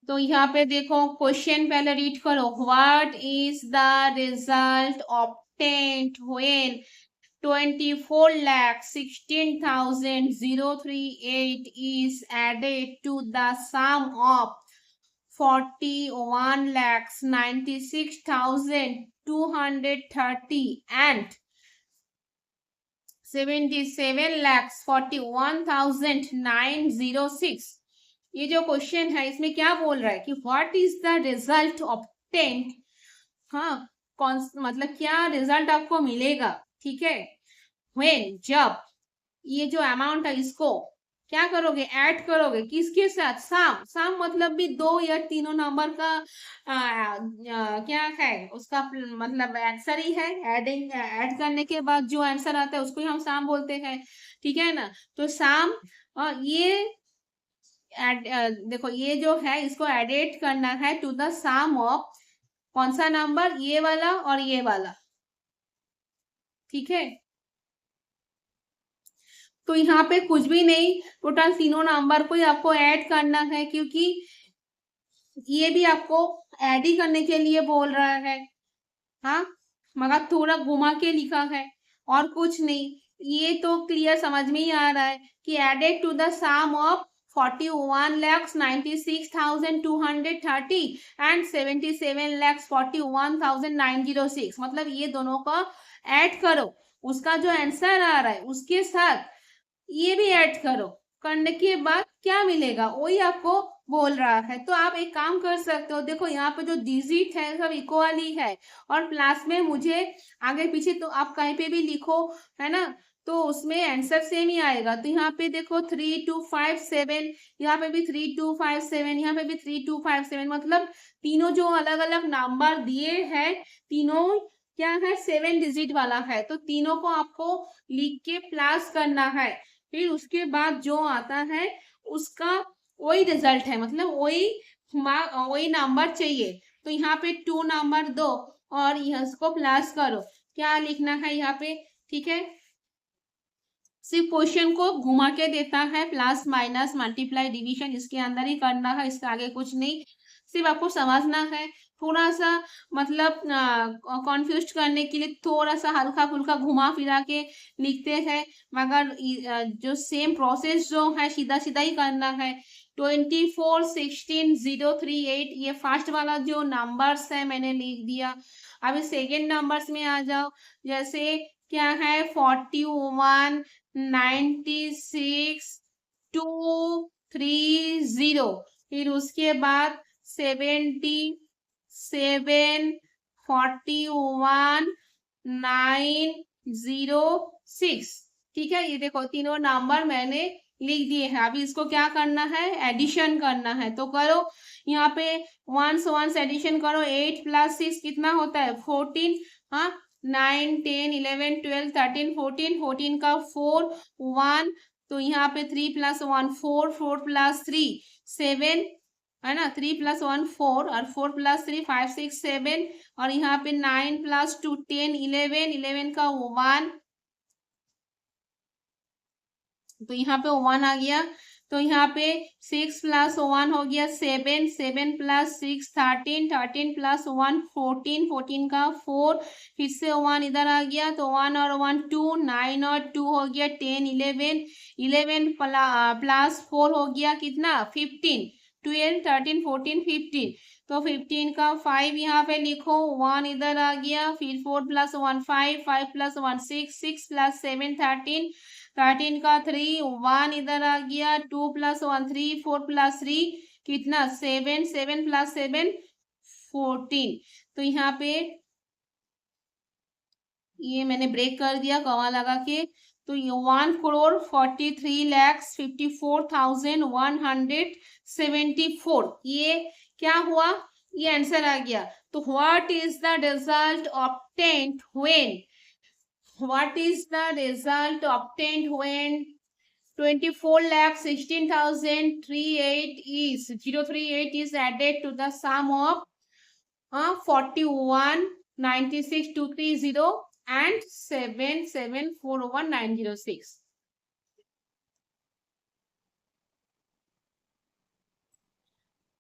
तो यहाँ पे देखो क्वेश्चन पहले रीड करो, what is the result obtained when 24,16,038 is added to the sum of 41,96,230 and 77,41,906। ये जो क्वेश्चन है इसमें क्या बोल रहा है कि what is the result obtained, हाँ कौन मतलब क्या रिजल्ट आपको मिलेगा। ठीक है, व्हेन जब ये जो अमाउंट है इसको क्या करोगे, ऐड करोगे किसके साथ, सम, सम मतलब भी 2 या तीनों नंबर का क्या है उसका मतलब आंसर ही है, एडिंग ऐड करने के बाद जो आंसर आता है उसको ही हम सम बोलते हैं। ठीक है ना, तो सम ये देखो ये जो है इसको एडेड करना है टू द सम ऑफ कौन सा नंबर, ये वाला और ये वाला। ठीक है, तो यहाँ पे कुछ भी नहीं, टोटल तीनों नंबर को ही आपको ऐड करना है, क्योंकि ये भी आपको ऐड ही करने के लिए बोल रहा है। हाँ मगर थोड़ा घुमा के लिखा है और कुछ नहीं। ये तो क्लियर समझ में ही आ रहा है कि added to the sum of 41,96,230 and 77,41,906, मतलब ये दोनों का ऐड करो, उसका जो आंसर आ रहा है उसके साथ ये भी ऐड करो, करने के बाद क्या मिलेगा वही आपको बोल रहा है। तो आप एक काम कर सकते हो, देखो यहाँ पे जो डिजिट है सब इक्वल ही है और प्लस में मुझे आगे पीछे तो आप कहीं पे भी लिखो, है ना, तो उसमें आंसर सेम ही आएगा। तो यहाँ पे देखो 3257, यहाँ पे भी 3257, यहाँ पे भी 3257, मतलब तीनों जो अलग अलग नंबर दिए हैं तीनों क्या है 7 डिजिट वाला है, तो तीनों को आपको लिख के प्लस करना है। फिर उसके बाद जो आता है उसका वही रिजल्ट है, मतलब वही नंबर चाहिए। तो यहाँ पे 2 नंबर दो और इसको प्लस करो, क्या लिखना है यहाँ पे, ठीक है। सिर्फ क्वेश्चन को घुमा के देता है, प्लस माइनस मल्टीप्लाई डिवीजन इसके अंदर ही करना है, इसके आगे कुछ नहीं, सिर्फ आपको समझना है। थोड़ा सा मतलब कॉन्फ्यूज करने के लिए थोड़ा सा हल्का फुल्का घुमा फिरा के लिखते हैं, मगर जो सेम प्रोसेस जो है सीधा सीधा ही करना है। 24, 16, 0, 3, 8 ये फर्स्ट वाला जो नंबर्स है मैंने लिख दिया। अभी सेकेंड नंबर्स में आ जाओ, जैसे क्या है 41, 96, 230, फिर उसके बाद 77, 41, 906, ठीक है। ये देखो तीनों नंबर मैंने लिख दिए हैं। अभी इसको क्या करना है, एडिशन करना है, तो करो। यहाँ पे 1 एडिशन करो, 8 + 6 कितना होता है 14, हाँ 9, 10, 11, 12, 13, 14, 14 का 4, 1, तो यहाँ पे 3 + 1 4, 4 + 3 7, है ना, 3 + 1 4 और 4 + 3 5, 6, 7, और यहाँ पे 9 + 2 10, 11, 11 का 1, तो यहाँ पे 1 आ गया। तो यहाँ पे 6 + 1 हो गया 7, 7 + 6 13, 13 + 1 14, 14 का 4, फिर से 1 इधर आ गया, तो 1 और 1 2, 9 और 2 हो गया 10, 11, 11 + 4 हो गया कितना 15, 12, 13, 14, 15, तो 15 का 5 यहाँ पे लिखो, 1 इधर आ गया, फिर 4 + 1 5, 5 + 1 6, 6 + 7 13, 13 का 3, 1 इधर आ गया, 2 + 1 3, 4 + 3 कितना 7, 7 + 7 14, तो यहाँ पे ये मैंने ब्रेक कर दिया कॉमा लगा के, तो ये 1,43,54,174, ये क्या हुआ, ये आंसर आ गया। तो what is the result obtained when, what is the result obtained when 24,16,038 is 038 is added to the sum of 41,96,230 and 77,401,906।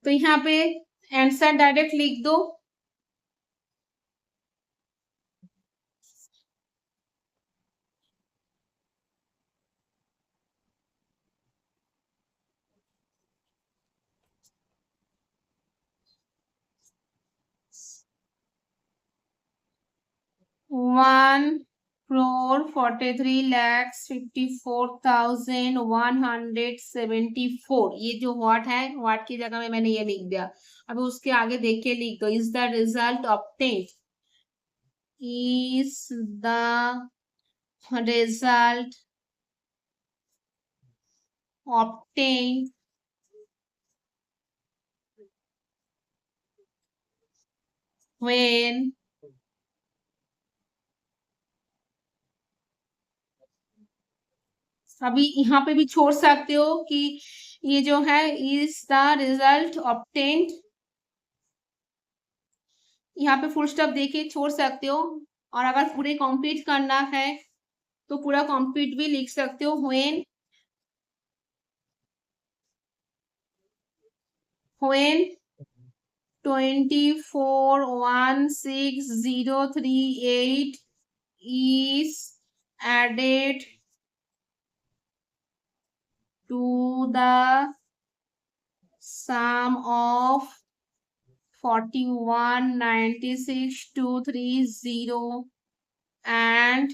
तो यहाँ पे आंसर डायरेक्ट लिख दो। 1,43,54,174, ये जो व्हाट है व्हाट की जगह में मैंने ये लिख दिया। अभी उसके आगे देख के लिख दो, is the result obtained, is the result obtained when अभी यहाँ पे भी छोड़ सकते हो कि ये जो है इज द रिजल्ट ऑब्टेन्ड, यहाँ पे फुल स्टॉप देके छोड़ सकते हो, और अगर पूरे कंप्लीट करना है तो पूरा कंप्लीट भी लिख सकते हो, when 24,16038 is added to the sum of 41,96,230 and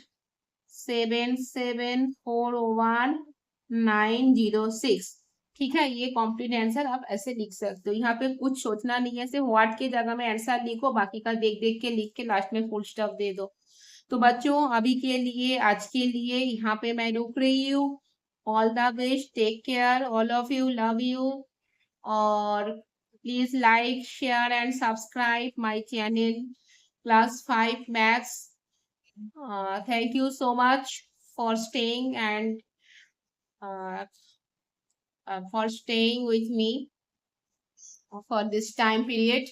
7741,906। ठीक है, ये कॉम्प्लीट आंसर आप ऐसे लिख सकते हो। यहाँ पे कुछ सोचना नहीं है, सिर्फ व्हाट के जगह में आंसर लिखो, बाकी का देख देख के लिख के लास्ट में फुल स्टॉप दे दो। तो बच्चों अभी के लिए, आज के लिए यहाँ पे मैं रुक रही हूँ। All the best, take care, all of you, love you. और please like, share and subscribe my channel class 5 maths. Thank you so much for staying and uh, for staying with me for this time period.